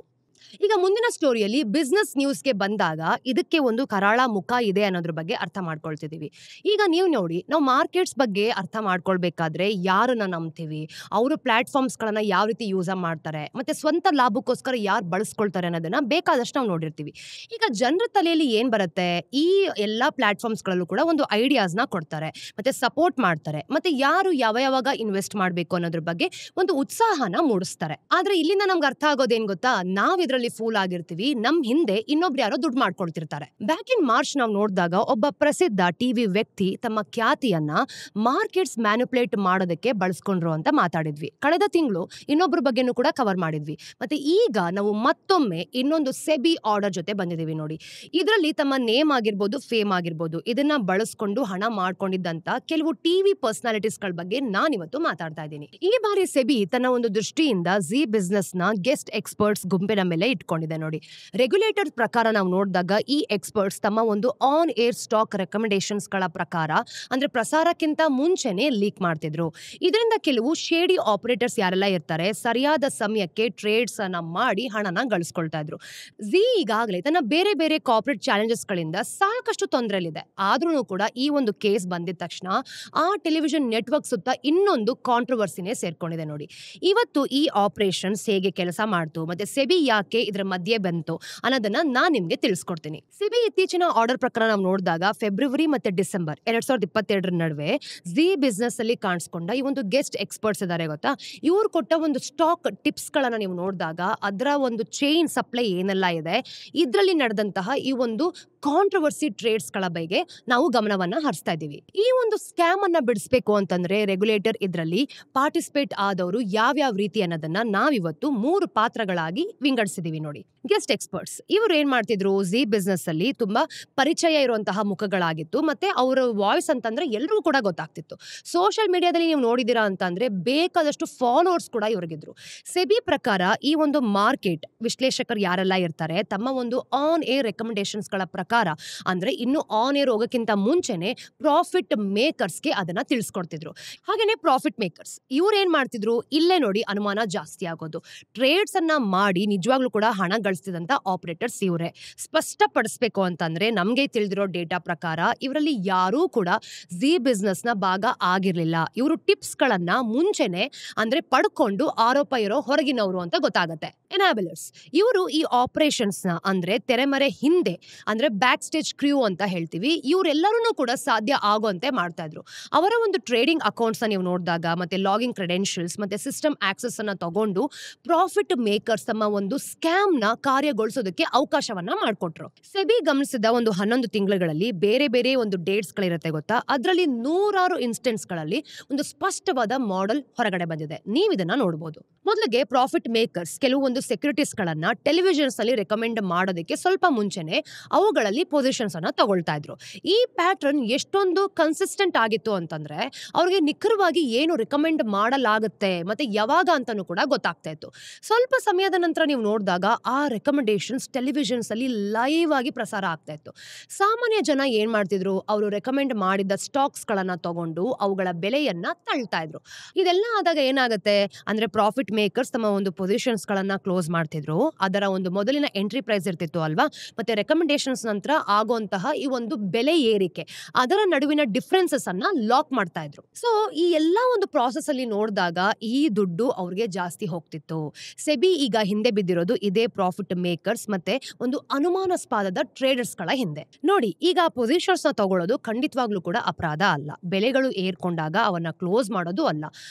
ಈಗ ಮುಂದಿನ ಸ್ಟೋರಿಯಲ್ಲಿ ಬಿಸ್ನೆಸ್ ನ್ಯೂಸ್ಗೆ ಬಂದಾಗ ಇದಕ್ಕೆ ಒಂದು ಕರಾಳ ಮುಖ ಇದೆ ಅನ್ನೋದ್ರ ಬಗ್ಗೆ ಅರ್ಥ ಮಾಡ್ಕೊಳ್ತಿದೀವಿ. ಈಗ ನೀವು ನೋಡಿ, ನಾವು ಮಾರ್ಕೆಟ್ಸ್ ಬಗ್ಗೆ ಅರ್ಥ ಮಾಡ್ಕೊಳ್ಬೇಕಾದ್ರೆ ಯಾರನ್ನ ನಂಬ್ತೀವಿ, ಅವರು ಪ್ಲಾಟ್ಫಾರ್ಮ್ಸ್ಗಳನ್ನ ಯಾವ ರೀತಿ ಯೂಸ್ ಮಾಡ್ತಾರೆ, ಮತ್ತೆ ಸ್ವಂತ ಲಾಭಕ್ಕೋಸ್ಕರ ಯಾರು ಬಳಸ್ಕೊಳ್ತಾರೆ ಅನ್ನೋದನ್ನ ಬೇಕಾದಷ್ಟು ನಾವು ನೋಡಿರ್ತೀವಿ. ಈಗ ಜನರ ತಲೆಯಲ್ಲಿ ಏನ್ ಬರುತ್ತೆ, ಈ ಎಲ್ಲಾ ಪ್ಲಾಟ್ಫಾರ್ಮ್ಸ್ಗಳಲ್ಲೂ ಕೂಡ ಒಂದು ಐಡಿಯಾಸ್ನ ಕೊಡ್ತಾರೆ, ಮತ್ತೆ ಸಪೋರ್ಟ್ ಮಾಡ್ತಾರೆ, ಮತ್ತೆ ಯಾರು ಯಾವಾಗ ಇನ್ವೆಸ್ಟ್ ಮಾಡಬೇಕು ಅನ್ನೋದ್ರ ಬಗ್ಗೆ ಒಂದು ಉತ್ಸಾಹನ ಮೂಡಿಸ್ತಾರೆ. ಆದ್ರೆ ಇಲ್ಲಿಂದ ನಮ್ಗೆ ಅರ್ಥ ಆಗೋದೇನ್ ಗೊತ್ತಾ, ನಾವ್ ಇದ್ರಲ್ಲಿ ಫೂಲ್ ಆಗಿರ್ತೀವಿ, ನಮ್ ಹಿಂದೆ ಇನ್ನೊಬ್ರು ಯಾರೋ ದುಡ್ಡು ಮಾಡ್ಕೊಳ್ತಿರ್ತಾರೆ. ಬ್ಯಾಕ್ ಇನ್ ಮಾರ್ಚ್ ನಾವು ನೋಡಿದಾಗ ಒಬ್ಬ ಪ್ರಸಿದ್ಧ ಟಿವಿ ವ್ಯಕ್ತಿ ತಮ್ಮ ಖ್ಯಾತಿಯನ್ನ ಮಾರ್ಕೆಟ್ಸ್ ಮ್ಯಾನಿಪುಲೇಟ್ ಮಾಡೋದಕ್ಕೆ ಬಳಸ್ಕೊಂಡ್ರು ಅಂತ ಮಾತಾಡಿದ್ವಿ. ಕಳೆದ ತಿಂಗಳು ಇನ್ನೊಬ್ರ ಬಗ್ಗೆನೂ ಕೂಡ ಕವರ್ ಮಾಡಿದ್ವಿ. ಮತ್ತೆ ಈಗ ನಾವು ಮತ್ತೊಮ್ಮೆ ಇನ್ನೊಂದು ಸೆಬಿ ಆರ್ಡರ್ ಜೊತೆ ಬಂದಿದೀವಿ ನೋಡಿ. ಇದರಲ್ಲಿ ತಮ್ಮ ನೇಮ್ ಆಗಿರ್ಬೋದು, ಫೇಮ್ ಆಗಿರ್ಬೋದು, ಇದನ್ನ ಬಳಸ್ಕೊಂಡು ಹಣ ಮಾಡ್ಕೊಂಡಿದ್ದಂತ ಕೆಲವು ಟಿವಿ ಪರ್ಸನಾಲಿಟೀಸ್ ಗಳ ಬಗ್ಗೆ ನಾನಿವತ್ತು ಮಾತಾಡ್ತಾ ಇದ್ದೀನಿ. ಈ ಬಾರಿ ಸೆಬಿ ತನ್ನ ಒಂದು ದೃಷ್ಟಿಯಿಂದ ಜಿ ಬಿಸ್ನೆಸ್ ನ ಗೆಸ್ಟ್ ಎಕ್ಸ್ಪರ್ಟ್ಸ್ ಗುಂಪಿನ ಮೇಲೆ ಇಟ್ಕೊಂಡಿದೆ ನೋಡಿ. ರೆಗ್ಯುಲೇಟರ್ ಪ್ರಕಾರ ನಾವು ನೋಡಿದಾಗ ಈ ಎಕ್ಸ್ಪರ್ಟ್ಸ್ ತಮ್ಮ ಒಂದು ಆನ್ ಏರ್ ಸ್ಟಾಕ್ ರೆಕಮೆಂಡೇಶನ್ಸ್ ಗಳ ಪ್ರಕಾರ, ಅಂದ್ರೆ ಪ್ರಸಾರಕ್ಕಿಂತ ಮುಂಚೆನೆ ಲೀಕ್ ಮಾಡ್ತಿದ್ರು. ಇದರಿಂದ ಕೆಲವು ಶೇಡಿ ಆಪರೇಟರ್ಸ್ ಯಾರೆಲ್ಲ ಇರ್ತಾರೆ, ಸರಿಯಾದ ಸಮಯಕ್ಕೆ ಟ್ರೇಡ್ಸ್ ಅನ್ನ ಮಾಡಿ ಹಣನ ಗಳಿಸ್ಕೊಳ್ತಾ ಇದ್ರು. ಜಿ ಈಗಾಗಲೇ ತನ್ನ ಬೇರೆ ಬೇರೆ ಕಾರ್ಪೊರೇಟ್ ಚಾಲೆಂಜಸ್ ಗಳಿಂದ ಸಾಕಷ್ಟು ತೊಂದರೆಲಿದೆ. ಆದ್ರೂ ಕೂಡ ಈ ಒಂದು ಕೇಸ್ ಬಂದಿದ ತಕ್ಷಣ ಆ ಟೆಲಿವಿಷನ್ ನೆಟ್ವರ್ಕ್ ಸುತ್ತ ಇನ್ನೊಂದು ಕಾಂಟ್ರವರ್ಸಿನೇ ಸೇರ್ಕೊಂಡಿದೆ ನೋಡಿ. ಇವತ್ತು ಈ ಆಪರೇಷನ್ಸ್ ಹೇಗೆ ಕೆಲಸ ಮಾಡ್ತು, ಮತ್ತೆ ಸೆಬಿ ಯಾಕೆ ಇದರ ಮಧ್ಯೆ ಬಂತು ಅನ್ನೋದನ್ನ ನಾನ್ ನಿಮ್ಗೆ ತಿಳಿಸ್ಕೊಡ್ತೀನಿ. ಸೆಬಿ ಇತ್ತೀಚಿನ ಆರ್ಡರ್ ಪ್ರಕಾರ ನಾವು ನೋಡಿದಾಗ ಫೆಬ್ರವರಿ ಮತ್ತೆ ಡಿಸೆಂಬರ್ 2022 ನಡುವೆ ಜಿ ಬಿಸ್ನೆಸ್ ಅಲ್ಲಿ ಕಾಣಿಸ್ಕೊಂಡ ಈ ಒಂದು ಗೆಸ್ಟ್ ಎಕ್ಸ್ಪರ್ಟ್ಸ್ ಇದಾರೆ ಗೊತ್ತಾ, ಇವ್ರು ಕೊಟ್ಟ ಒಂದು ಸ್ಟಾಕ್ ಟಿಪ್ಸ್ ಗಳನ್ನ ನೀವು ನೋಡಿದಾಗ ಅದರ ಒಂದು ಚೈನ್ ಸಪ್ಲೈ ಏನೆಲ್ಲ ಇದೆ, ಇದ್ರಲ್ಲಿ ನಡೆದಂತಹ ಈ ಒಂದು ಕಾಂಟ್ರವರ್ಸಿ ಟ್ರೇಡ್ಸ್ ಗಳ ಬಗ್ಗೆ ನಾವು ಗಮನವನ್ನ ಹರಿಸ್ತಾ ಇದೀವಿ. ಈ ಒಂದು ಸ್ಕ್ಯಾಮ್ ಅನ್ನ ಬಿಡಿಸಬೇಕು ಅಂತಂದ್ರೆ ರೆಗ್ಯುಲೇಟರ್ ಇದರಲ್ಲಿ ಪಾರ್ಟಿಸಿಪೇಟ್ ಆದವರು ಯಾವ್ಯಾವ ರೀತಿ ಅನ್ನೋದನ್ನ ನಾವಿವತ್ತು 3 ಪಾತ್ರಗಳಾಗಿ ವಿಂಗಡಿಸಿದೀವಿ ನೋಡಿ. ಗೆಸ್ಟ್ ಎಕ್ಸ್ಪರ್ಟ್ಸ್ ಇವರು ಏನ್ ಮಾಡ್ತಿದ್ರು, ಜಿ ಬಿಸ್ನೆಸ್ ಅಲ್ಲಿ ತುಂಬಾ ಪರಿಚಯ ಇರುವಂತಹ ಮುಖಗಳಾಗಿತ್ತು, ಮತ್ತೆ ಅವರ ವಾಯ್ಸ್ ಅಂತಂದ್ರೆ ಎಲ್ರಿಗೂ ಕೂಡ ಗೊತ್ತಾಗ್ತಿತ್ತು. ಸೋಷಿಯಲ್ ಮೀಡಿಯಾದಲ್ಲಿ ನೀವು ನೋಡಿದಿರಾ ಅಂತಂದ್ರೆ ಬೇಕಾದಷ್ಟು ಫಾಲೋವರ್ಸ್ ಕೂಡ ಇವ್ರಿಗಿದ್ರು. ಸೆಬಿ ಪ್ರಕಾರ ಈ ಒಂದು ಮಾರ್ಕೆಟ್ ವಿಶ್ಲೇಷಕರು ಯಾರೆಲ್ಲ ಇರ್ತಾರೆ, ತಮ್ಮ ಒಂದು ಆನ್ ಏರ್ ರೆಕಮೆಂಡೇಶನ್ಸ್ ಗಳ ಪ್ರಕಾರ, ಅಂದ್ರೆ ಇನ್ನು ಆನ್ ಏರ್ ಹೋಗಕ್ಕಿಂತ ಮುಂಚೆನೆ ಪ್ರಾಫಿಟ್ ಮೇಕರ್ಸ್ಗೆ ಅದನ್ನ ತಿಳಿಸ್ಕೊಡ್ತಿದ್ರು. ಹಾಗೇನೆ ಪ್ರಾಫಿಟ್ ಮೇಕರ್ಸ್ ಇವ್ರು ಏನ್ ಮಾಡ್ತಿದ್ರು, ಇಲ್ಲೇ ನೋಡಿ ಅನುಮಾನ ಜಾಸ್ತಿ ಆಗೋದು. ಟ್ರೇಡ್ಸ್ ಅನ್ನ ಮಾಡಿ ನಿಜವಾಗ್ಲೂ ಕೂಡ ಹಣ ಗಳಿಸ್ತಿದಂತ ಆಪರೇಟರ್ಸ್ ಇವರೇ. ಸ್ಪಷ್ಟಪಡಿಸ್ಬೇಕು ಅಂತಂದ್ರೆ ನಮ್ಗೆ ತಿಳಿದಿರೋ ಡೇಟಾ ಪ್ರಕಾರ ಇವರಲ್ಲಿ ಯಾರೂ ಕೂಡ ಜಿ ಬಿಸ್ನೆಸ್ ನ ಭಾಗ ಆಗಿರ್ಲಿಲ್ಲ. ಇವರು ಟಿಪ್ಸ್ ಗಳನ್ನ ಮುಂಚೆನೆ ಅಂದ್ರೆ ಪಡ್ಕೊಂಡು ಆರೋಪ ಇರೋ ಹೊರಗಿನವರು ಅಂತ ಗೊತ್ತಾಗತ್ತೆ. ಎನಾಬಲರ್ಸ್ ಇವರು ಈ ಆಪರೇಷನ್ಸ್ ನ ಅಂದ್ರೆ ತೆರೆಮರೆ ಹಿಂದೆ, ಅಂದ್ರೆ ಬ್ಯಾಕ್ ಸ್ಟೇಜ್ ಕ್ರ್ಯೂ ಅಂತ ಹೇಳ್ತೀವಿ, ಇವರೆಲ್ಲರೂ ಕೂಡ ಸಾಧ್ಯ ಆಗುವಂತೆ ಮಾಡ್ತಾ ಇದ್ರು. ಅವರ ಒಂದು ಟ್ರೇಡಿಂಗ್ ಅಕೌಂಟ್ಸ್ ನೀವು ನೋಡಿದಾಗ, ಮತ್ತೆ ಲಾಗಿಂಗ್ ಕ್ರೆಡೆನ್ಶಿಯಲ್ಸ್ ಮತ್ತೆ ಸಿಸ್ಟಮ್ ಆಕ್ಸೆಸ್ ಅನ್ನ ತಗೊಂಡು ಪ್ರಾಫಿಟ್ ಮೇಕರ್ಸ್ ತಮ್ಮ ಒಂದು ಸ್ಕ್ಯಾಮ್ ನ ಕಾರ್ಯಗೊಳಿಸೋದಕ್ಕೆ ಅವಕಾಶವನ್ನ ಮಾಡಿಕೊಟ್ರು. ಸೆಬಿ ಗಮನಿಸಿದ ಒಂದು 11 ತಿಂಗಳುಗಳಲ್ಲಿ ಬೇರೆ ಬೇರೆ ಒಂದು ಡೇಟ್ಸ್ ಗಳಿರುತ್ತೆ ಗೊತ್ತಾ, ಅದರಲ್ಲಿ 100 ಇನ್ಸ್ಟೆನ್ಸ್ ಗಳಲ್ಲಿ ಒಂದು ಸ್ಪಷ್ಟವಾದ ಮಾಡೆಲ್ ಹೊರಗಡೆ ಬಂದಿದೆ. ನೀವು ಇದನ್ನ ನೋಡಬಹುದು. ಮೊದಲಿಗೆ ಪ್ರಾಫಿಟ್ ಮೇಕರ್ಸ್ ಕೆಲವೊಂದು ಸೆಕ್ಯೂರಿಟೀಸ್ ಗಳನ್ನ ಟೆಲಿವಿಷನ್ಸ್ ಅಲ್ಲಿ ರೆಕಮೆಂಡ್ ಮಾಡೋದಕ್ಕೆ ಸ್ವಲ್ಪ ಮುಂಚೆನೆ ಅವುಗಳಲ್ಲಿ ಪೊಸಿಷನ್ಸ್ ಅನ್ನ ತಗೊಳ್ತಾ ಇದ್ರು. ಈ ಪ್ಯಾಟರ್ನ್ ಎಷ್ಟೊಂದು ಕನ್ಸಿಸ್ಟೆಂಟ್ ಆಗಿತ್ತು ಅಂತಂದ್ರೆ ಅವ್ರಿಗೆ ನಿಖರವಾಗಿ ಏನು ರೆಕಮೆಂಡ್ ಮಾಡಲಾಗುತ್ತೆ ಮತ್ತೆ ಯಾವಾಗ ಅಂತಾನೂ ಕೂಡ ಗೊತ್ತಾಗ್ತಾ ಇತ್ತು. ಸ್ವಲ್ಪ ಸಮಯದ ನಂತರ ನೀವು ನೋಡಿದಾಗ ಆ ರೆಕಮೆಂಡೇಶನ್ಸ್ ಟೆಲಿವಿಷನ್ಸ್ ಅಲ್ಲಿ ಲೈವ್ ಆಗಿ ಪ್ರಸಾರ ಆಗ್ತಾ ಇತ್ತು. ಸಾಮಾನ್ಯ ಜನ ಏನ್ ಮಾಡ್ತಿದ್ರು, ಅವರು ರೆಕಮೆಂಡ್ ಮಾಡಿದ ಸ್ಟಾಕ್ಸ್ ಗಳನ್ನ ತಗೊಂಡು ಅವುಗಳ ಬೆಲೆಯನ್ನ ತಳ್ತಾ ಇದ್ರು. ಇದೆಲ್ಲ ಆದಾಗ ಏನಾಗುತ್ತೆ ಅಂದ್ರೆ ಪ್ರಾಫಿಟ್ ಮೇಕರ್ಸ್ ತಮ್ಮ ಒಂದು ಪೊಸಿಷನ್ಸ್ ಗಳನ್ನ ಕ್ಲೋಸ್ ಮಾಡ್ತಿದ್ರು. ಅದರ ಒಂದು ಮೊದಲಿನ ಎಂಟ್ರಿ ಪ್ರೈಸ್ ಇರ್ತಿತ್ತು ಅಲ್ವಾ, ಮತ್ತೆ ರೆಕಮೆಂಡೇಶನ್ಸ್ ನಂತರ ಆಗುವಂತಹ ಈ ಒಂದು ಬೆಲೆ ಏರಿಕೆ, ಅದರ ನಡುವಿನ ಡಿಫ್ರೆನ್ಸಸ್ ಅನ್ನ ಲಾಕ್ ಮಾಡ್ತಾ ಇದ್ರು. ಸೊ ಈ ಎಲ್ಲಾ ಒಂದು ಪ್ರಾಸೆಸ್ ಅಲ್ಲಿ ನೋಡಿದಾಗ ಈ ದುಡ್ಡು ಅವ್ರಿಗೆ ಜಾಸ್ತಿ ಹೋಗ್ತಿತ್ತು. ಸೆಬಿ ಈಗ ಹಿಂದೆ ಬಿದ್ದಿರೋದು ಇದೇ ಪ್ರಾಫಿಟ್ ಮೇಕರ್ಸ್ ಮತ್ತೆ ಒಂದು ಅನುಮಾನಾಸ್ಪದ ಟ್ರೇಡರ್ಸ್ ಗಳ ಹಿಂದೆ ನೋಡಿ. ಈಗ ಪೊಸಿಷನ್ಸ್ ನ ತಗೊಳ್ಳೋದು ಖಂಡಿತವಾಗ್ಲೂ ಕೂಡ ಅಪರಾಧ ಅಲ್ಲ, ಬೆಲೆಗಳು ಏರ್ಕೊಂಡಾಗ ಅವನ್ನ ಕ್ಲೋಸ್ ಮಾಡೋದು ಅಲ್ಲ.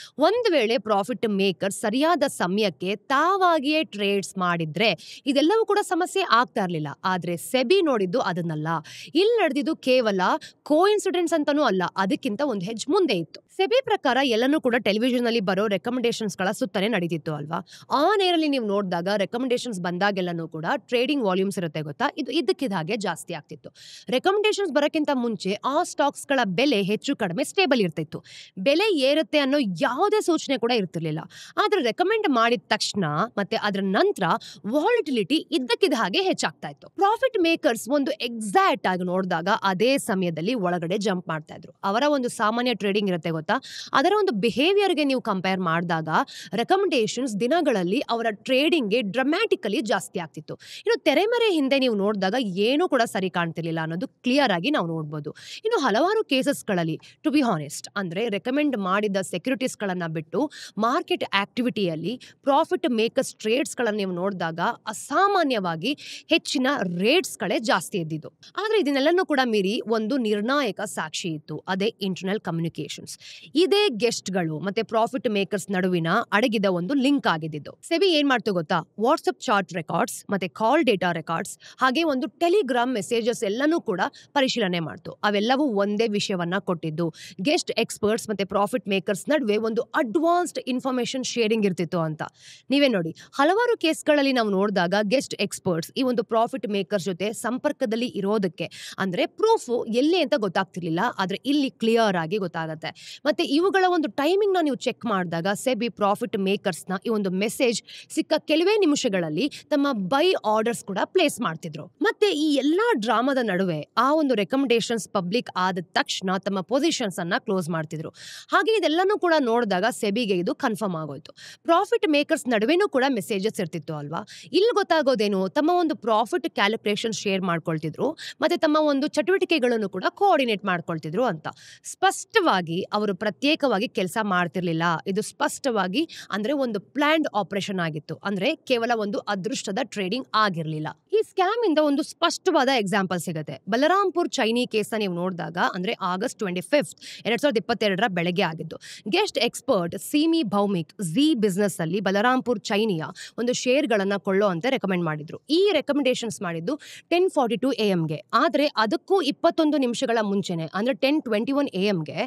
ಒಂದ್ ವೇಳೆ ಪ್ರಾಫಿಟ್ ಮೇಕರ್ ಸರಿಯಾದ ಸಮಯಕ್ಕೆ ತಾವಾಗಿಯೇ ಟ್ರೇಡ್ಸ್ ಮಾಡಿದ್ರೆ ಇದೆಲ್ಲವೂ ಕೂಡ ಸಮಸ್ಯೆ ಆಗ್ತಾ ಇರ್ಲಿಲ್ಲ. ಆದ್ರೆ ಸೆಬಿ ನೋಡಿದ್ದು ಅದನ್ನಲ್ಲ. ಇಲ್ಲಿ ನಡೆದಿದ್ದು ಕೇವಲ ಕೋಇನ್ಸಿಡೆನ್ಸ್ ಅಂತಾನೂ ಅಲ್ಲ, ಅದಕ್ಕಿಂತ ಒಂದು ಹೆಜ್ಜೆ ಮುಂದೆ ಇತ್ತು. ಸೆಬಿ ಪ್ರಕಾರ ಎಲ್ಲನೂ ಕೂಡ ಟೆಲಿವಿಷನ್ ಅಲ್ಲಿ ಬರೋ ರೆಕಮೆಂಡೇಶನ್ಸ್ ಗಳ ಸುತ್ತನೆ ನಡೀತಿತ್ತು ಅಲ್ವಾ. ಆನ್ ಏರ್ ಅಲ್ಲಿ ನೀವು ನೋಡಿದಾಗ ರೆಕಮೆಂಡೇಶನ್ಸ್ ಬಂದಾಗೆಲ್ಲನೂ ಕೂಡ ಟ್ರೇಡಿಂಗ್ ವಾಲ್ಯೂಮ್ಸ್ ಇರುತ್ತೆ ಗೊತ್ತಾ, ಇದು ಇದ್ದಕ್ಕಿದ್ದ ಹಾಗೆ ಜಾಸ್ತಿ ಆಗ್ತಿತ್ತು. ರೆಕಮೆಂಡೇಶನ್ಸ್ ಬರಕ್ಕಿಂತ ಮುಂಚೆ ಆ ಸ್ಟಾಕ್ಸ್ ಗಳ ಬೆಲೆ ಹೆಚ್ಚು ಕಡಿಮೆ ಸ್ಟೇಬಲ್ ಇರ್ತಿತ್ತು. ಬೆಲೆ ಏರುತ್ತೆ ಅನ್ನೋ ಯಾವುದೇ ಸೂಚನೆ ಕೂಡ ಇರ್ತಿರ್ಲಿಲ್ಲ. ಆದ್ರೆ ರೆಕಮೆಂಡ್ ಮಾಡಿದ ತಕ್ಷಣ ಮತ್ತೆ ಅದರ ನಂತರ ವಾಲಿಟಿಲಿಟಿ ಇದ್ದಕ್ಕಿದ್ದ ಹಾಗೆ ಹೆಚ್ಚಾಗ್ತಾ ಇತ್ತು. ಪ್ರಾಫಿಟ್ ಮೇಕರ್ಸ್ ಒಂದು ಎಕ್ಸಾಕ್ಟ್ ಆಗಿ ನೋಡಿದಾಗ ಅದೇ ಸಮಯದಲ್ಲಿ ಒಳಗಡೆ ಜಂಪ್ ಮಾಡ್ತಾ ಇದ್ರು. ಅವರ ಒಂದು ಸಾಮಾನ್ಯ ಟ್ರೇಡಿಂಗ್ ಇರುತ್ತೆ ಗೊತ್ತಾ, ಗೊತ್ತಾ? ಅದರ ಒಂದು ಬಿಹೇವಿಯರ್ಗೆ ನೀವು ಕಂಪೇರ್ ಮಾಡಿದಾಗ ರೆಕಮೆಂಡೇಶನ್ಸ್ ದಿನಗಳಲ್ಲಿ ಅವರ ಟ್ರೇಡಿಂಗ್ಗೆ ಡ್ರಮ್ಯಾಟಿಕಲಿ ಜಾಸ್ತಿ ಆಗ್ತಿತ್ತು. ಇನ್ನು ತೆರೆಮರೆ ಹಿಂದೆ ನೀವು ನೋಡಿದಾಗ ಏನೂ ಕೂಡ ಸರಿ ಕಾಣ್ತಿರ್ಲಿಲ್ಲ ಅನ್ನೋದು ಕ್ಲಿಯರ್ ಆಗಿ ನಾವು ನೋಡ್ಬೋದು. ಇನ್ನು ಹಲವಾರು ಕೇಸಸ್ಗಳಲ್ಲಿ ಟು ಬಿ ಹಾನೆಸ್ಟ್ ಅಂದ್ರೆ ರೆಕಮೆಂಡ್ ಮಾಡಿದ ಸೆಕ್ಯೂರಿಟೀಸ್ಗಳನ್ನ ಬಿಟ್ಟು ಮಾರ್ಕೆಟ್ ಆಕ್ಟಿವಿಟಿಯಲ್ಲಿ ಪ್ರಾಫಿಟ್ ಮೇಕರ್ಸ್ ಟ್ರೇಡ್ಸ್ಗಳನ್ನು ನೀವು ನೋಡಿದಾಗ ಅಸಾಮಾನ್ಯವಾಗಿ ಹೆಚ್ಚಿನ ರೇಟ್ಸ್ಗಳೇ ಜಾಸ್ತಿ ಇದ್ದಿದ್ದು. ಆದ್ರೆ ಇದನ್ನೆಲ್ಲನೂ ಕೂಡ ಮೀರಿ ಒಂದು ನಿರ್ಣಾಯಕ ಸಾಕ್ಷಿ ಇತ್ತು, ಅದೇ ಇಂಟರ್ನಲ್ ಕಮ್ಯುನಿಕೇಶನ್ಸ್. ಇದೇ ಗೆಸ್ಟ್ಗಳು ಮತ್ತೆ ಪ್ರಾಫಿಟ್ ಮೇಕರ್ಸ್ ನಡುವಿನ ಅಡಗಿದ ಒಂದು ಲಿಂಕ್ ಆಗಿದ್ದು. ಸೆಬಿ ಏನ್ ಮಾಡ್ತು ಗೊತ್ತಾ? ವಾಟ್ಸ್ಆಪ್ ಚಾರ್ಟ್ ರೆಕಾರ್ಡ್ಸ್ ಮತ್ತೆ ಕಾಲ್ ಡೇಟಾ ರೆಕಾರ್ಡ್ಸ್ ಹಾಗೆ ಒಂದು ಟೆಲಿಗ್ರಾಮ್ ಮೆಸೇಜಸ್ ಎಲ್ಲನೂ ಕೂಡ ಪರಿಶೀಲನೆ ಮಾಡ್ತು. ಅವೆಲ್ಲವೂ ಒಂದೇ ವಿಷಯವನ್ನ ಕೊಟ್ಟಿದ್ದು, ಗೆಸ್ಟ್ ಎಕ್ಸ್ಪರ್ಟ್ಸ್ ಮತ್ತೆ ಪ್ರಾಫಿಟ್ ಮೇಕರ್ಸ್ ನಡುವೆ ಒಂದು ಅಡ್ವಾನ್ಸ್ಡ್ ಇನ್ಫಾರ್ಮೇಶನ್ ಶೇರಿಂಗ್ ಇರ್ತಿತ್ತು ಅಂತ. ನೀವೇ ನೋಡಿ, ಹಲವಾರು ಕೇಸ್ಗಳಲ್ಲಿ ನಾವು ನೋಡಿದಾಗ ಗೆಸ್ಟ್ ಎಕ್ಸ್ಪರ್ಟ್ಸ್ ಈ ಒಂದು ಪ್ರಾಫಿಟ್ ಮೇಕರ್ಸ್ ಜೊತೆ ಸಂಪರ್ಕದಲ್ಲಿ ಇರೋದಕ್ಕೆ ಅಂದ್ರೆ ಪ್ರೂಫ್ ಎಲ್ಲಿ ಅಂತ ಗೊತ್ತಾಗ್ತಿರ್ಲಿಲ್ಲ. ಆದ್ರೆ ಇಲ್ಲಿ ಕ್ಲಿಯರ್ ಆಗಿ ಗೊತ್ತಾಗತ್ತೆ. ಮತ್ತೆ ಇವುಗಳ ಒಂದು ಟೈಮಿಂಗ್ ನ ನೀವು ಚೆಕ್ ಮಾಡಿದಾಗ ಸೆಬಿ ಪ್ರಾಫಿಟ್ ಮೇಕರ್ಸ್ ನ ಈ ಒಂದು ಮೆಸೇಜ್ ಸಿಕ್ಕ ಕೆಲವೇ ನಿಮಿಷಗಳಲ್ಲಿ ತಮ್ಮ ಬೈ ಆರ್ಡರ್ಸ್ ಕೂಡ ಪ್ಲೇಸ್ ಮಾಡ್ತಿದ್ರು. ಮತ್ತೆ ಈ ಎಲ್ಲಾ ಡ್ರಾಮಾದ ನಡುವೆ ಆ ಒಂದು ರೆಕಮೆಂಡೇಶನ್ಸ್ ಪಬ್ಲಿಕ್ ಆದ ತಕ್ಷಣ ತಮ್ಮ ಪೊಸಿಷನ್ಸ್ ಅನ್ನ ಕ್ಲೋಸ್ ಮಾಡ್ತಿದ್ರು. ಹಾಗೆ ಇದೆಲ್ಲಾನು ಕೂಡ ನೋಡಿದಾಗ ಸೆಬಿಗೆ ಇದು ಕನ್ಫರ್ಮ್ ಆಗೋಯ್ತು. ಪ್ರಾಫಿಟ್ ಮೇಕರ್ಸ್ ನಡುವೆನೂ ಕೂಡ ಮೆಸೇಜಸ್ ಇರ್ತಿತ್ತು ಅಲ್ವಾ? ಇಲ್ಲಿ ಗೊತ್ತಾಗೋದೇನು, ತಮ್ಮ ಒಂದು ಪ್ರಾಫಿಟ್ ಕ್ಯಾಲ್ಕುಲೇಷನ್ ಶೇರ್ ಮಾಡ್ಕೊಳ್ತಿದ್ರು ಮತ್ತೆ ತಮ್ಮ ಒಂದು ಚಟುವಟಿಕೆಗಳನ್ನು ಕೂಡ ಕೋಆರ್ಡಿನೇಟ್ ಮಾಡ್ಕೊಳ್ತಿದ್ರು ಅಂತ. ಸ್ಪಷ್ಟವಾಗಿ ಅವರು ಪ್ರತ್ಯೇಕವಾಗಿ ಕೆಲಸ ಮಾಡ್ತಿರ್ಲಿಲ್ಲ. ಇದು ಸ್ಪಷ್ಟವಾಗಿ ಅಂದ್ರೆ ಒಂದು ಪ್ಲಾನ್ಡ್ ಆಪರೇಷನ್ ಆಗಿತ್ತು. ಅಂದ್ರೆ ಕೇವಲ ಒಂದು ಅದೃಷ್ಟದ ಟ್ರೇಡಿಂಗ್ ಆಗಿರ್ಲಿಲ್ಲ. ಈ ಸ್ಕ್ಯಾಮ್ ಇಂದ ಒಂದು ಸ್ಪಷ್ಟವಾದ ಎಕ್ಸಾಂಪಲ್ ಸಿಗುತ್ತೆ. ಬಲರಾಂಪುರ್ ಚೈನಿ ಕೇಸ್ ನೀವು ನೋಡಿದಾಗ ಅಂದ್ರೆ ಆಗಸ್ಟ್ 25, 2022 ಬೆಳಗ್ಗೆ ಆಗಿದ್ದು. Guest expert Simi Bhaumik Zee Business ಅಲ್ಲಿ ಬಲರಾಂಪುರ್ ಚೈನಿಯ ಒಂದು ಶೇರ್ ಗಳನ್ನ ಕೊಳ್ಳೋ ಅಂತ ರೆಕಮೆಂಡ್ ಮಾಡಿದ್ರು. ಈ ರೆಕಮೆಂಡೇಶನ್ಸ್ ಮಾಡಿದ್ದು 10:42 AM ಗೆ. ಆದ್ರೆ ಅದಕ್ಕೂ 21 ನಿಮಿಷಗಳ ಮುಂಚೆನೆ ಅಂದ್ರೆ 10:21 AM ಗೆ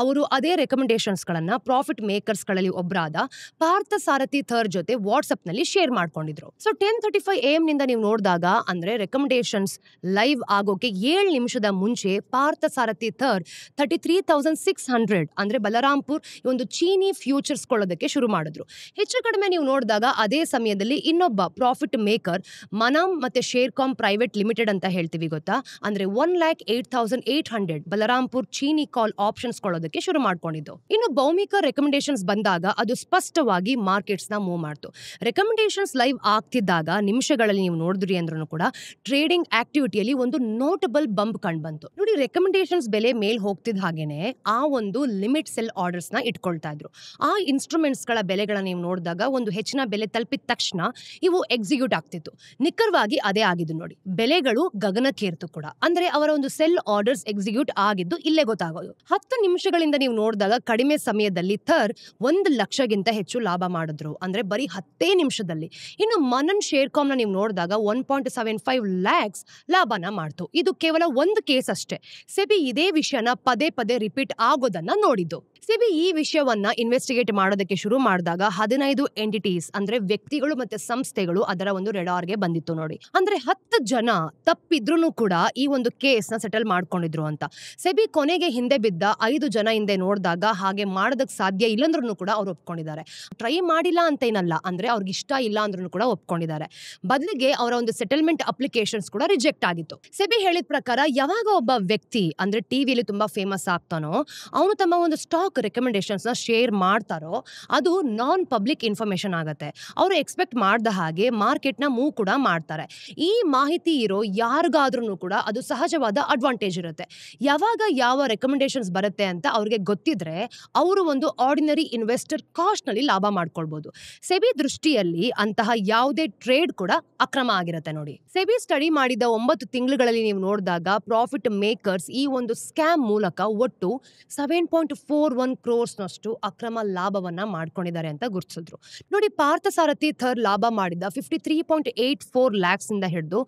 ಅವರು ಅದೇ ರೆಕಮೆಂಡೇಶನ್ಸ್ ಗಳನ್ನ ಪ್ರಾಫಿಟ್ ಮೇಕರ್ಸ್ ಗಳಲ್ಲಿ ಒಬ್ಬರಾದ ಪಾರ್ಥ ಸಾರಥಿ ಥರ್ ಜೊತೆ ವಾಟ್ಸ್ಆಪ್ ನಲ್ಲಿ ಶೇರ್ ಮಾಡ್ಕೊಂಡಿದ್ರು. ಸೊ 10:35 AM ನಿಂದ ನೀವು ನೋಡಿದಾಗ ಅಂದ್ರೆ ರೆಕಮೆಂಡೇಶನ್ಸ್ ಲೈವ್ ಆಗೋಕೆ 7 ನಿಮಿಷದ ಮುಂಚೆ ಪಾರ್ಥ ಸಾರಥಿ ಥರ್ 33,600 ಅಂದ್ರೆ ಬಲರಾಂಪುರ್ ಒಂದು ಚೀನಿ ಫ್ಯೂಚರ್ಸ್ ಕೊಳ್ಳೋದಕ್ಕೆ ಶುರು ಮಾಡಿದ್ರು. ಹೆಚ್ಚು ಕಡಿಮೆ ನೀವು ನೋಡಿದಾಗ ಅದೇ ಸಮಯದಲ್ಲಿ ಇನ್ನೊಬ್ಬ ಪ್ರಾಫಿಟ್ ಮೇಕರ್ ಮನಾಮ್ ಮತ್ತೆ ಶೇರ್ಕಾಮ್ ಪ್ರೈವೇಟ್ ಲಿಮಿಟೆಡ್ ಅಂತ ಹೇಳ್ತೀವಿ ಗೊತ್ತಾ? ಅಂದ್ರೆ 1,08,800 ಬಲರಾಂಪುರ್ ಚೀನಿ ಕಾಲ್ ಆಪ್ಷನ್ಸ್ ಕೊಳ್ಳೋದಕ್ಕೆ ಶುರು ಮಾಡ್ಕೊಂಡಿದ್ದು. ಇನ್ನು ಭೌಮಿಕ ರೆಕಮೆಂಡೇಶನ್ಸ್ ಬಂದಾಗ ಅದು ಸ್ಪಷ್ಟವಾಗಿ ಮಾರ್ಕೆಟ್ಸ್ ನ ಮೂವ್ ಮಾಡ್ತು. ರೆಕಮೆಂಡೇಶನ್ಸ್ ಲೈವ್ ಆಗ್ತಿದ್ದಾಗ ನಿಮಿಷಗಳಲ್ಲಿ ನೀವು ನೋಡಿದ್ರಿ ಅಂದ್ರೂ ಕೂಡ ಟ್ರೇಡಿಂಗ್ ಆಕ್ಟಿವಿಟಿಯಲ್ಲಿ ಒಂದು ನೋಟಬಲ್ ಬಂಪ್ ಕಂಡು ಬಂತು. ನೋಡಿ, ರೆಕಮೆಂಡೇಶನ್ಸ್ ಬೆಲೆ ಮೇಲ್ ಹೋಗ್ತಿದ್ದ ಹಾಗೇನೆ ಆ ಒಂದು ಲಿಮಿಟ್ ಸೆಲ್ ಆರ್ಡರ್ಸ್ ನ ಇಟ್ಕೊಳ್ತಾ ಇದ್ರು. ಆ ಇನ್ಸ್ಟ್ರೂಮೆಂಟ್ಸ್ ಗಳ ಬೆಲೆಗಳನ್ನ ನೀವು ನೋಡಿದಾಗ ಒಂದು ಹೆಚ್ಚಿನ ಬೆಲೆ ತಲುಪಿದ ತಕ್ಷಣ ಇವು ಎಕ್ಸಿಕ್ಯೂಟ್ ಆಗ್ತಿತ್ತು. ನಿಖರವಾಗಿ ಅದೇ ಆಗಿದ್ದು ನೋಡಿ. ಬೆಲೆಗಳು ಗಗನಕ್ಕೇರ್ತು ಕೂಡ. ಅಂದ್ರೆ ಅವರ ಒಂದು ಸೆಲ್ ಆರ್ಡರ್ಸ್ ಎಕ್ಸಿಕ್ಯೂಟ್ ಆಗಿದ್ದು ಇಲ್ಲೇ ಗೊತ್ತಾಗೋದು. 10 ನಿಮಿಷಗಳಿಂದ ನೀವು ನೋಡಿದಾಗ ಕಡಿಮೆ ಸಮಯದಲ್ಲಿ ಥರ್ 1 ಲಕ್ಷಕ್ಕಿಂತ ಹೆಚ್ಚು ಲಾಭ ಮಾಡಿದ್ರು. ಅಂದ್ರೆ ಬರೀ 10 ನಿಮಿಷದಲ್ಲಿ. ಇನ್ನು ಮನನ್ ಶೇರ್ಕಾಮ್ ನ ನೀವು ನೋಡಿದಾಗ 1.75 lakhs ಲಾಭನ ಮಾಡ್ತು. ಇದು ಕೇವಲ ಒಂದು ಕೇಸ್ ಅಷ್ಟೇ. ಸೆಬಿ ಇದೇ ವಿಷಯನ ಪದೇ ಪದೇ ರಿಪೀಟ್ ಆಗೋದನ್ನ ನೋಡಿದ್ದು. ಸೆಬಿ ಈ ವಿಷಯವನ್ನ ಇನ್ವೆಸ್ಟಿಗೇಟ್ ಮಾಡೋದಕ್ಕೆ ಶುರು ಮಾಡಿದಾಗ 15 ಎಂಟಿಟೀಸ್ ಅಂದ್ರೆ ವ್ಯಕ್ತಿಗಳು ಮತ್ತೆ ಸಂಸ್ಥೆಗಳು ಅದರ ಒಂದು ರೆಡಾರ್ಗೆ ಬಂದಿತ್ತು ನೋಡಿ. ಅಂದ್ರೆ 10 ಜನ ತಪ್ಪಿದ್ರೂ ಕೂಡ ಈ ಒಂದು ಕೇಸ್ ನ ಸೆಟಲ್ ಮಾಡ್ಕೊಂಡಿದ್ರು ಅಂತ. ಸೆಬಿ ಕೊನೆಗೆ ಹಿಂದೆ ಬಿದ್ದ 5 ಜನ ಹಿಂದೆ ನೋಡಿದಾಗ ಹಾಗೆ ಮಾಡೋದಕ್ಕೆ ಸಾಧ್ಯ ಇಲ್ಲಂದ್ರೂ ಕೂಡ ಅವ್ರು ಒಪ್ಕೊಂಡಿದ್ದಾರೆ. ಟ್ರೈ ಮಾಡಿಲ್ಲ ಅಂತ ಏನಲ್ಲ, ಅಂದ್ರೆ ಅವ್ರಿಗೆ ಇಷ್ಟ ಇಲ್ಲ ಅಂದ್ರೂ ಕೂಡ ಒಪ್ಕೊಂಡಿದ್ದಾರೆ. ಬದಲಿಗೆ ಅವರ ಒಂದು ಸೆಟಲ್ಮೆಂಟ್ ಅಪ್ಲಿಕೇಶನ್ಸ್ ಕೂಡ ರಿಜೆಕ್ಟ್ ಆಗಿತ್ತು. ಸೆಬಿ ಹೇಳಿದ ಪ್ರಕಾರ ಯಾವಾಗ ಒಬ್ಬ ವ್ಯಕ್ತಿ ಅಂದ್ರೆ ಟಿವಿಯಲ್ಲಿ ತುಂಬಾ ಫೇಮಸ್ ಆಗ್ತಾನೋ ಅವನು ತಮ್ಮ ಒಂದು ಸ್ಟಾಕ್ ರೆಕಮೆಂಡೇಶನ್ಸ್ ನ ಶೇರ್ ಮಾಡ್ತಾರೋ ಅದು ನಾನ್ ಪಬ್ಲಿಕ್ ಇನ್ಫಾರ್ಮೇಶನ್ ಆಗುತ್ತೆ. ಅವರು ಎಕ್ಸ್ಪೆಕ್ಟ್ ಮಾಡ್ದ ಹಾಗೆ ಮಾರ್ಕೆಟ್ ನ ಮೂವ್ ಕೂಡ ಮಾಡ್ತಾರೆ. ಈ ಮಾಹಿತಿ ಇರೋ ಯಾರಿಗಾದ್ರೂ ಕೂಡ ಅದು ಸಹಜವಾದ ಅಡ್ವಾಂಟೇಜ್ ಇರುತ್ತೆ. ಯಾವಾಗ ಯಾವ ರೆಕಮೆಂಡೇಶನ್ಸ್ ಬರುತ್ತೆ ಅಂತ ಅವ್ರಿಗೆ ಗೊತ್ತಿದ್ರೆ ಅವರು ಒಂದು ಆರ್ಡಿನರಿ ಇನ್ವೆಸ್ಟರ್ ಕಾಸ್ಟ್ ನಲ್ಲಿ ಲಾಭ ಮಾಡ್ಕೊಳ್ಬಹುದು. ಸೆಬಿ ದೃಷ್ಟಿಯಲ್ಲಿ ಅಂತಹ ಯಾವುದೇ ಟ್ರೇಡ್ ಕೂಡ ಅಕ್ರಮ ಆಗಿರುತ್ತೆ ನೋಡಿ. ಸೆಬಿ ಸ್ಟಡಿ ಮಾಡಿದ 9 ತಿಂಗಳುಗಳಲ್ಲಿ ನೀವು ನೋಡಿದಾಗ ಪ್ರಾಫಿಟ್ ಮೇಕರ್ಸ್ ಈ ಒಂದು ಸ್ಕ್ಯಾಮ್ ಮೂಲಕ ಒಟ್ಟು 7.41 crores ನಷ್ಟು ಅಕ್ರಮ ಲಾಭವನ್ನ ಮಾಡ್ಕೊಂಡಿದ್ದಾರೆ ಅಂತ ಗುರುತಿಸಿದ್ರು ನೋಡಿ. ಪಾರ್ಥಸಾರಥಿ ಥರ್ ಲಾಭ ಮಾಡಿದ 53.84 lakhs ಇಂದ ಹಿಡಿದು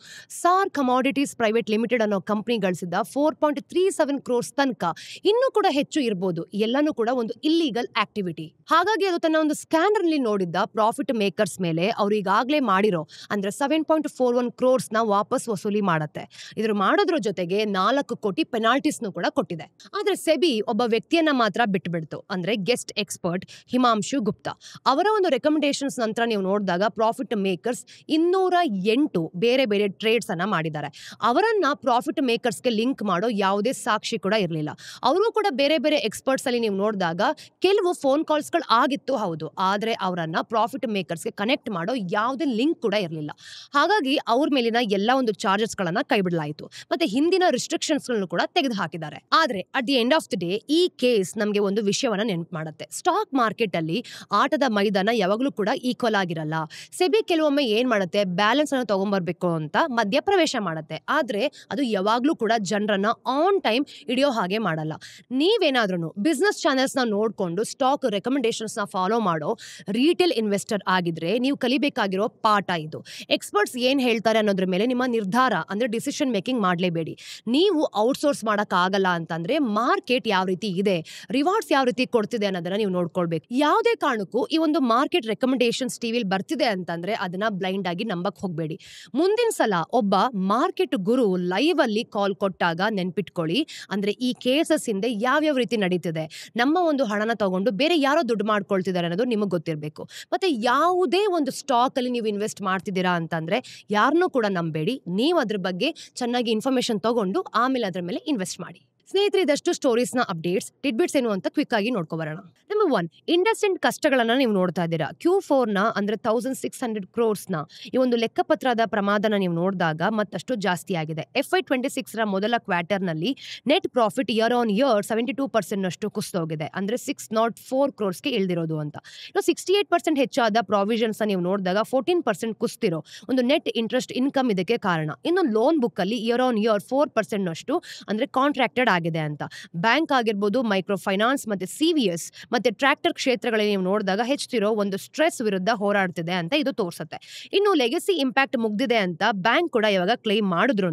ಸಾರ್ ಕಮಾಡಿಟೀಸ್ ಪ್ರೈವೇಟ್ ಲಿಮಿಟೆಡ್ ಅನ್ನೋ ಕಂಪನಿ ಗಳಿಸಿದ 4.37 crores ತನಕ ಇನ್ನೂ ಕೂಡ ಹೆಚ್ಚು ಇರಬಹುದು. ಎಲ್ಲಾನು ಕೂಡ ಒಂದು ಇಲ್ಲಿಗಲ್ ಆಕ್ಟಿವಿಟಿ. ಹಾಗಾಗಿ ಅದು ತನ್ನ ಒಂದು ಸ್ಕ್ಯಾನರ್ ನಲ್ಲಿ ನೋಡಿದ್ದ ಪ್ರಾಫಿಟ್ ಮೇಕರ್ಸ್ ಮೇಲೆ ಅವರು ಈಗಾಗಲೇ ಮಾಡಿರೋ ಅಂದ್ರೆ 7.41 crores ನ ವಾಪಸ್ ವಸೂಲಿ ಮಾಡತ್ತೆ. ಇದ್ರ ಮಾಡೋದ್ರ ಜೊತೆಗೆ 4 ಕೋಟಿ ಪೆನಾಲ್ಟೀಸ್ ಕೂಡ ಕೊಟ್ಟಿದೆ. ಆದ್ರೆ ಸೆಬಿ ಒಬ್ಬ ವ್ಯಕ್ತಿಯನ್ನ ಮಾತ್ರ ಬಿಟ್ಟು ಅಂದ್ರೆ ಗೆಸ್ಟ್ ಎಕ್ಸ್ಪರ್ಟ್ ಹಿಮಾಂಶು ಗುಪ್ತಾ ಅವರ ಒಂದು ರೆಕಮೆಂಡೇಶನ್ಸ್ ನಂತರ ನೀವು ನೋಡಿದಾಗ ಪ್ರಾಫಿಟ್ ಮೇಕರ್ಸ್ 208 ಬೇರೆ ಬೇರೆ ಟ್ರೇಡ್ಸ್ ಅನ್ನ ಮಾಡಿದ್ದಾರೆ. ಅವರನ್ನ ಪ್ರಾಫಿಟ್ ಮೇಕರ್ಸ್ಗೆ ಲಿಂಕ್ ಮಾಡೋ ಯಾವುದೇ ಸಾಕ್ಷಿ ಕೂಡ ಇರಲಿಲ್ಲ. ಅವರು ಕೂಡ ಬೇರೆ ಬೇರೆ ಎಕ್ಸ್ಪರ್ಟ್ಸ್ ಅಲ್ಲಿ ನೀವು ನೋಡಿದಾಗ ಕೆಲವು ಫೋನ್ ಕಾಲ್ಸ್ಗಳು ಆಗಿತ್ತು ಹೌದು, ಆದ್ರೆ ಅವರನ್ನ ಪ್ರಾಫಿಟ್ ಮೇಕರ್ಸ್ಗೆ ಕನೆಕ್ಟ್ ಮಾಡೋ ಯಾವುದೇ ಲಿಂಕ್ ಕೂಡ ಇರಲಿಲ್ಲ. ಹಾಗಾಗಿ ಅವ್ರ ಮೇಲಿನ ಎಲ್ಲ ಒಂದು ಚಾರ್ಜಸ್ ಗಳನ್ನ ಕೈ ಬಿಡಲಾಯಿತು. ಮತ್ತೆ ಹಿಂದಿನ ರಿಸ್ಟ್ರಿಕ್ಷನ್ಸ್ ಗಳನ್ನು ಕೂಡ ತೆಗೆದು ಹಾಕಿದ್ದಾರೆ. ಆದ್ರೆ at the end of the day ಈ ಕೇಸ್ ನಮಗೆ ಒಂದು ವಿಷಯವನ್ನ ನೆನಪು ಮಾಡುತ್ತೆ. ಸ್ಟಾಕ್ ಮಾರ್ಕೆಟ್ ಅಲ್ಲಿ ಆಟದ ಮೈದಾನ ಯಾವಾಗಲೂ ಕೂಡ ಈಕ್ವಲ್ ಆಗಿರಲ್ಲ. ಸೆಬಿ ಕೆಲವೊಮ್ಮೆ ಏನ್ ಮಾಡುತ್ತೆ, ಬ್ಯಾಲೆನ್ಸ್ ಅನ್ನು ತಗೊಂಡ್ಬರ್ಬೇಕು ಅಂತ ಮಧ್ಯ ಪ್ರವೇಶ ಮಾಡುತ್ತೆ. ಆದ್ರೆ ಅದು ಯಾವಾಗ್ಲೂ ಕೂಡ ಜನರನ್ನ ಆನ್ ಟೈಮ್ ಹಿಡಿಯೋ ಹಾಗೆ ಮಾಡಲ್ಲ. ನೀವೇನಾದ್ರೂ ಬಿಸ್ನೆಸ್ ಚಾನೆಲ್ಸ್ ನ ನೋಡ್ಕೊಂಡು ಸ್ಟಾಕ್ ರೆಕಮೆಂಡೇಶನ್ಸ್ ನ ಫಾಲೋ ಮಾಡೋ ರಿಟೇಲ್ ಇನ್ವೆಸ್ಟರ್ ಆಗಿದ್ರೆ ನೀವು ಕಲಿಬೇಕಾಗಿರೋ ಪಾಠ ಇದು. ಎಕ್ಸ್ಪರ್ಟ್ಸ್ ಏನ್ ಹೇಳ್ತಾರೆ ಅನ್ನೋದ್ರ ಮೇಲೆ ನಿಮ್ಮ ನಿರ್ಧಾರ ಅಂದ್ರೆ ಡಿಸಿಷನ್ ಮೇಕಿಂಗ್ ಮಾಡಲೇಬೇಡಿ. ನೀವು ಔಟ್ಸೋರ್ಸ್ ಮಾಡಕ್ ಆಗಲ್ಲ ಅಂತಂದ್ರೆ ಮಾರ್ಕೆಟ್ ಯಾವ ರೀತಿ ಇದೆ, ರಿವಾರ್ಡ್ಸ್ ಯಾವ ರೀತಿ ಕೊಡ್ತಿದೆ ಅನ್ನೋದನ್ನ ನೀವು ನೋಡ್ಕೊಳ್ಬೇಕು. ಯಾವುದೇ ಕಾರಣಕ್ಕೂ ಈ ಒಂದು ಮಾರ್ಕೆಟ್ ರೆಕಮೆಂಡೇಶನ್ಸ್ ಟಿವಿಲಿ ಬರ್ತಿದೆ ಅಂತಂದ್ರೆ ಅದನ್ನ ಬ್ಲೈಂಡ್ ಆಗಿ ನಂಬಕ್ ಹೋಗ್ಬೇಡಿ. ಮುಂದಿನ ಸಲ ಒಬ್ಬ ಮಾರ್ಕೆಟ್ ಗುರು ಲೈವ್ ಅಲ್ಲಿ ಕಾಲ್ ಕೊಟ್ಟಾಗ ನೆನ್ಪಿಟ್ಕೊಳ್ಳಿ, ಅಂದ್ರೆ ಈ ಕೇಸಸ್ ಹಿಂದೆ ಯಾವ್ಯಾವ ರೀತಿ ನಡೀತಿದೆ, ನಮ್ಮ ಒಂದು ಹಣನ ತಗೊಂಡು ಬೇರೆ ಯಾರೋ ದುಡ್ಡು ಮಾಡ್ಕೊಳ್ತಿದ್ದಾರೆ ಅನ್ನೋದು ನಿಮಗೆ ಗೊತ್ತಿರಬೇಕು. ಮತ್ತೆ ಯಾವುದೇ ಒಂದು ಸ್ಟಾಕ್ ಅಲ್ಲಿ ನೀವು ಇನ್ವೆಸ್ಟ್ ಮಾಡ್ತಿದ್ದೀರಾ ಅಂತಂದ್ರೆ ಯಾರನ್ನೂ ಕೂಡ ನಂಬೇಡಿ. ನೀವು ಅದ್ರ ಬಗ್ಗೆ ಚೆನ್ನಾಗಿ ಇನ್ಫಾರ್ಮೇಶನ್ ತಗೊಂಡು ಆಮೇಲೆ ಅದ್ರ ಮೇಲೆ ಇನ್ವೆಸ್ಟ್ ಮಾಡಿ. ಸ್ನೇಹಿತರೆ, ಇದಷ್ಟು ಸ್ಟೋರೀಸ್ ನ ಅಪ್ಡೇಟ್ಸ್ ಟಿಡ್ಬಿಟ್ಸ್ ಏನು ಅಂತ ಕ್ವಿಕ್ ಆಗಿ ನೋಡ್ಕೊಬರೋಣ. ನಂಬರ್ 1, ಇಂಡಸ್ಇಂಡ್ ಕಷ್ಟಗಳನ್ನ ನೀವು ನೋಡ್ತಾ ಇದ್ದೀರಾ. Q4 ನ ಅಂದ್ರೆ 1600 crores ನ ಈ ಒಂದು ಲೆಕ್ಕಪತ್ರದ ಪ್ರಮಾದನ ನೀವು ನೋಡಿದಾಗ ಮತ್ತಷ್ಟು ಜಾಸ್ತಿ ಆಗಿದೆ. FY26 ರ ಮೊದಲ ಕ್ವಾರ್ಟರ್ ನಲ್ಲಿ net profit year on year 72% ನಷ್ಟು ಕುಸಿದೋಗಿದೆ. ಅಂದ್ರೆ 604 crores ಗೆ ಇಳಿದಿರೋದು ಅಂತ. 68% ಹೆಚ್ಚಾದ ಪ್ರಾವಿಷನ್ಸ್ ನೀವು ನೋಡಿದಾಗ 14% ಕುಸಿದಿರೋ ಒಂದು ನೆಟ್ ಇಂಟ್ರೆಸ್ಟ್ ಇನ್ಕಮ್ ಇದಕ್ಕೆ ಕಾರಣ. ಇನ್ನು ಲೋನ್ ಬುಕ್ ಅಲ್ಲಿ ಇಯರ್ ಆನ್ ಇಯರ್ 4% ನಷ್ಟು ಅಂದ್ರೆ ಕಾಂಟ್ರಾಕ್ಟೆಡ್ ಆಗಿದೆ ಅಂತ. ಬ್ಯಾಂಕ್ ಆಗಿರ್ಬೋದು, ಮೈಕ್ರೋ ಫೈನಾನ್ಸ್ ಮತ್ತೆ CVS ಮತ್ತೆ ಟ್ರ್ಯಾಕ್ಟರ್ ಕ್ಷೇತ್ರಗಳಲ್ಲಿ ನೀವು ನೋಡಿದಾಗ ಹೆಚ್ಚಿರೋ ಒಂದು ಸ್ಟ್ರೆಸ್ ವಿರುದ್ಧ ಹೋರಾಡ್ತಿದೆ ಅಂತ ಇದು ತೋರಿಸುತ್ತೆ. ಇನ್ನು ಲೆಗಸಿ ಇಂಪ್ಯಾಕ್ಟ್ ಮುಗ್ದಿದೆ ಅಂತ ಬ್ಯಾಂಕ್ ಕೂಡ ಇವಾಗ ಕ್ಲೈಮ್ ಮಾಡಿದ್ರು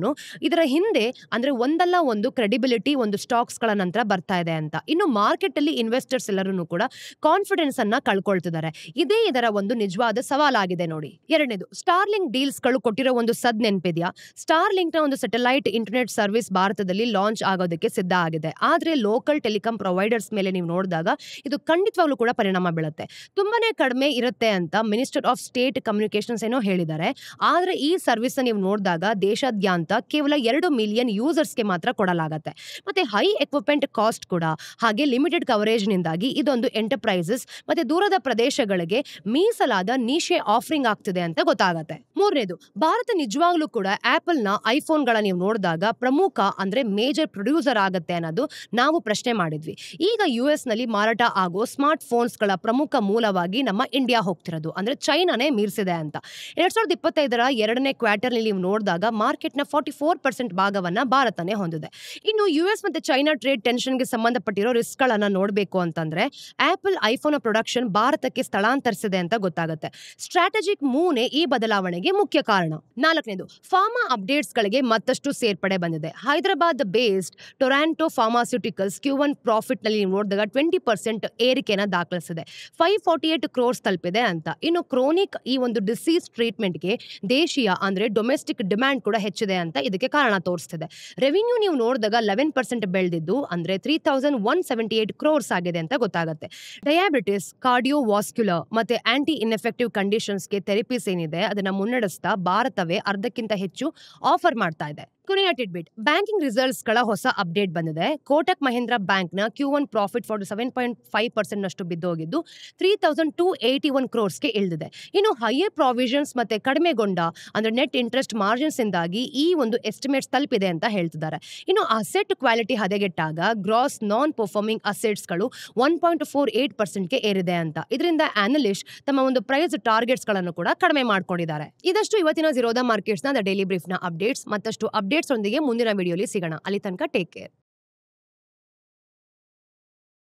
ಇದರ ಹಿಂದೆ ಅಂದ್ರೆ ಒಂದಲ್ಲ ಒಂದು ಕ್ರೆಡಿಬಿಲಿಟಿ ಒಂದು ಸ್ಟಾಕ್ಸ್ ಗಳ ನಂತರ ಬರ್ತಾ ಇದೆ ಅಂತ. ಇನ್ನು ಮಾರ್ಕೆಟ್ ಅಲ್ಲಿ ಇನ್ವೆಸ್ಟರ್ಸ್ ಎಲ್ಲರೂ ಕೂಡ ಕಾನ್ಫಿಡೆನ್ಸ್ ಅನ್ನ ಕಳ್ಕೊಳ್ತಿದ್ದಾರೆ. ಇದೇ ಇದರ ಒಂದು ನಿಜವಾದ ಸವಾಲಾಗಿದೆ ನೋಡಿ. ಎರಡನೇದು, ಸ್ಟಾರ್ಲಿಂಕ್ ಡೀಲ್ಸ್ ಗಳು ಕೊಟ್ಟಿರೋ ಒಂದು ಸದ್ ನೆನಪಿದೆಯಾ? ಸ್ಟಾರ್ಲಿಂಕ್ ನ ಒಂದು ಸ್ಯಾಟಲೈಟ್ ಇಂಟರ್ನೆಟ್ ಸರ್ವಿಸ್ ಭಾರತದಲ್ಲಿ ಲಾಂಚ್ ಆಗೋದಕ್ಕೆ ಸಿದ್ಧ ಆಗಿದೆ. ಆದ್ರೆ ಲೋಕಲ್ ಟೆಲಿಕಾಂ ಪ್ರೊವೈಡರ್ಸ್ ಮೇಲೆ ನೀವು ನೋಡಿದಾಗ ಇದು ಖಂಡಿತವಾಗ್ಲೂ ಕೂಡ ಪರಿಣಾಮ ಬೀಳುತ್ತೆ. ತುಂಬಾನೇ ಕಡಿಮೆ ಇರುತ್ತೆ ಅಂತ ಮಿನಿಸ್ಟರ್ ಆಫ್ ಸ್ಟೇಟ್ ಕಮ್ಯುನಿಕೇಶನ್ಸ್ ಏನೋ ಹೇಳಿದ್ದಾರೆ. ಆದ್ರೆ ಈ ಸರ್ವಿಸ್ ನೀವು ನೋಡಿದಾಗ ದೇಶಾದ್ಯಂತ ಕೇವಲ 2 ಮಿಲಿಯನ್ ಯೂಸರ್ಸ್ಗೆ ಮಾತ್ರ ಕೊಡಲಾಗತ್ತೆ. ಮತ್ತೆ ಹೈ ಎಕ್ವಿಪ್ಮೆಂಟ್ ಕಾಸ್ಟ್ ಕೂಡ, ಹಾಗೆ ಲಿಮಿಟೆಡ್ ಕವರೇಜ್ ನಿಂದಾಗಿ ಇದೊಂದು ಎಂಟರ್ಪ್ರೈಸಸ್ ಮತ್ತೆ ದೂರದ ಪ್ರದೇಶಗಳಿಗೆ ಮೀಸಲಾದ ನಿಶೆ ಆಫರಿಂಗ್ ಆಗ್ತಿದೆ ಅಂತ ಗೊತ್ತಾಗತ್ತೆ. ಮೂರನೇದು, ಭಾರತ ನಿಜವಾಗ್ಲೂ ಕೂಡ ಆಪಲ್ ನ ಐಫೋನ್ ಗಳ ನೀವು ನೋಡಿದಾಗ ಪ್ರಮುಖ ಅಂದ್ರೆ ಮೇಜರ್ ಪ್ರೊಡ್ಯೂಸರ್ ಆಗತ್ತೆ ಅನ್ನೋದು ನಾವು ಪ್ರಶ್ನೆ ಮಾಡಿದ್ವಿ. ಈಗ US ನಲ್ಲಿ ಮಾರಾಟ ಆಗೋ ಸ್ಮಾರ್ಟ್ ಫೋನ್ಸ್ ಗಳ ಪ್ರಮುಖ ಮೂಲವಾಗಿ ನಮ್ಮ ಇಂಡಿಯಾ ಹೋಗ್ತಿರೋದು, ಅಂದ್ರೆ ಚೈನಾನೇ ಮೀರಿಸಿದೆ ಅಂತ. 2025 ರ ಎರಡನೇ ಕ್ವಾರ್ಟರ್ ನಲ್ಲಿ ನೀವು ನೋಡಿದಾಗ ಮಾರ್ಕೆಟ್ ನ 44% ಭಾಗವನ್ನ ಭಾರತನೇ ಹೊಂದಿದೆ. ಇನ್ನು US ಮತ್ತೆ ಚೈನಾ ಟ್ರೇಡ್ ಟೆನ್ಷನ್ ಗೆ ಸಂಬಂಧಪಟ್ಟಿರೋ ರಿಸ್ಕ್ ಗಳನ್ನ ನೋಡ್ಬೇಕು ಅಂತಂದ್ರೆ ಆಪಲ್ ಐಫೋನ್ ಪ್ರೊಡಕ್ಷನ್ ಭಾರತಕ್ಕೆ ಸ್ಥಳಾಂತರಿಸಿದೆ ಅಂತ ಗೊತ್ತಾಗುತ್ತೆ. ಸ್ಟ್ರಾಟಜಿಕ್ ಮೂವ್ನೇ ಈ ಬದಲಾವಣೆಗೆ ಮುಖ್ಯ ಕಾರಣ. ನಾಲ್ಕನೇದು, ಫಾರ್ಮಾ ಅಪ್ಡೇಟ್ಸ್ ಗಳಿಗೆ ಮತ್ತಷ್ಟು ಸೇರ್ಪಡೆ ಬಂದಿದೆ. Hyderabad based Toronto pharmaceuticals Q1 profit ನಲ್ಲಿ ನೋಡಿದಾಗ 20% ಏರಿಕೆನ ದಾಖಲಿಸಿದೆ. 548 crores ತಲುಪಿದೆ ಅಂತ. ಇನ್ನು ಕ್ರೋನಿಕ್ ಈ ಒಂದು ಡಿಸೀಸ್ ಟ್ರೀಟ್ಮೆಂಟ್ಗೆ ದೇಶೀಯ ಅಂದ್ರೆ ಡೊಮೆಸ್ಟಿಕ್ ಡಿಮ್ಯಾಂಡ್ ಕೂಡ ಹೆಚ್ಚಿದೆ ಅಂತ ಇದಕ್ಕೆ ಕಾರಣ ತೋರಿಸ್ತಿದೆ. ರೆವಿನ್ಯೂ ನೀವು ನೋಡಿದಾಗ 11% ಬೆಳೆದಿದ್ದು ಅಂದ್ರೆ 3178 crores ಆಗಿದೆ ಅಂತ ಗೊತ್ತಾಗುತ್ತೆ. ಡಯಾಬಿಟಿಸ್, ಕಾರ್ಡಿಯೋವಾಸ್ಕ್ಯುಲರ್ ಮತ್ತೆ ಆಂಟಿ ಇನ್ಎಫೆಕ್ಟಿವ್ ಕಂಡೀಷನ್ಸ್ಗೆ ಥೆರಪೀಸ್ ಏನಿದೆ ಅದನ್ನ ಮುನ್ನಡೆಸ್ತಾ ಭಾರತವೇ ಅರ್ಧಕ್ಕಿಂತ ಹೆಚ್ಚು ಆಫರ್ ಮಾಡ್ತಾ ಇದೆ. ಕೊನೆಯ ಟಿಡ್ಬಿಟ್, ಬ್ಯಾಂಕಿಂಗ್ ರಿಸಲ್ಟ್ಸ್ ಗಳ ಹೊಸ ಅಪ್ಡೇಟ್ ಬಂದಿದೆ. ಕೋಟಕ್ ಮಹೀಂದ್ರ ಬ್ಯಾಂಕ್ ನ Q1 ಪ್ರಾಫಿಟ್ 47.5% ನಷ್ಟು ಬಿದ್ದೋಗಿದ್ದು 3281 crores ಗೆ ಇಳಿದಿದೆ. ಇನ್ನು ಹೈಯರ್ ಪ್ರಾವಿಷನ್ಸ್ ಮತ್ತೆ ಕಡಿಮೆಗೊಂಡ ಅಂದ್ರೆ ನೆಟ್ ಇಂಟ್ರೆಸ್ಟ್ ಮಾರ್ಜಿನ್ಸ್ ಇಂದಾಗಿ ಈ ಒಂದು ಎಸ್ಟಿಮೇಟ್ಸ್ ತಲುಪಿದೆ ಅಂತ ಹೇಳ್ತಿದ್ದಾರೆ. ಇನ್ನು ಅಸೆಟ್ ಕ್ವಾಲಿಟಿ ಹದಗೆಟ್ಟಾಗ ಗ್ರಾಸ್ ನಾನ್ ಪರ್ಫಾರ್ಮಿಂಗ್ ಅಸೆಟ್ಸ್ ಗಳು 1.48% ಗೆ ಏರಿದೆ ಅಂತ. ಇದರಿಂದ ಅನಲಿಸ್ಟ್ ತಮ್ಮ ಒಂದು ಪ್ರೈಸ್ ಟಾರ್ಗೆಟ್ಸ್ ಗಳನ್ನು ಕೂಡ ಕಡಿಮೆ ಮಾಡ್ಕೊಂಡಿದ್ದಾರೆ. ಇದಷ್ಟು ಇವತ್ತಿನ ಜಿರೋದಾ ಮಾರ್ಕೆಟ್ಸ್ ನ ಡೈಲಿ ಬ್ರೀಫ್ ನ ಅಪ್ಡೇಟ್ಸ್. ಮತ್ತಷ್ಟು ಅಪ್ಡೇಟ್ಸ್ ಒಂದಿಗೆ ಮುಂದಿನ ವಿಡಿಯೋಲಿ ಸಿಗೋಣ. ಅಲ್ಲಿ ತನಕ ಟೇಕ್ ಕೇರ್.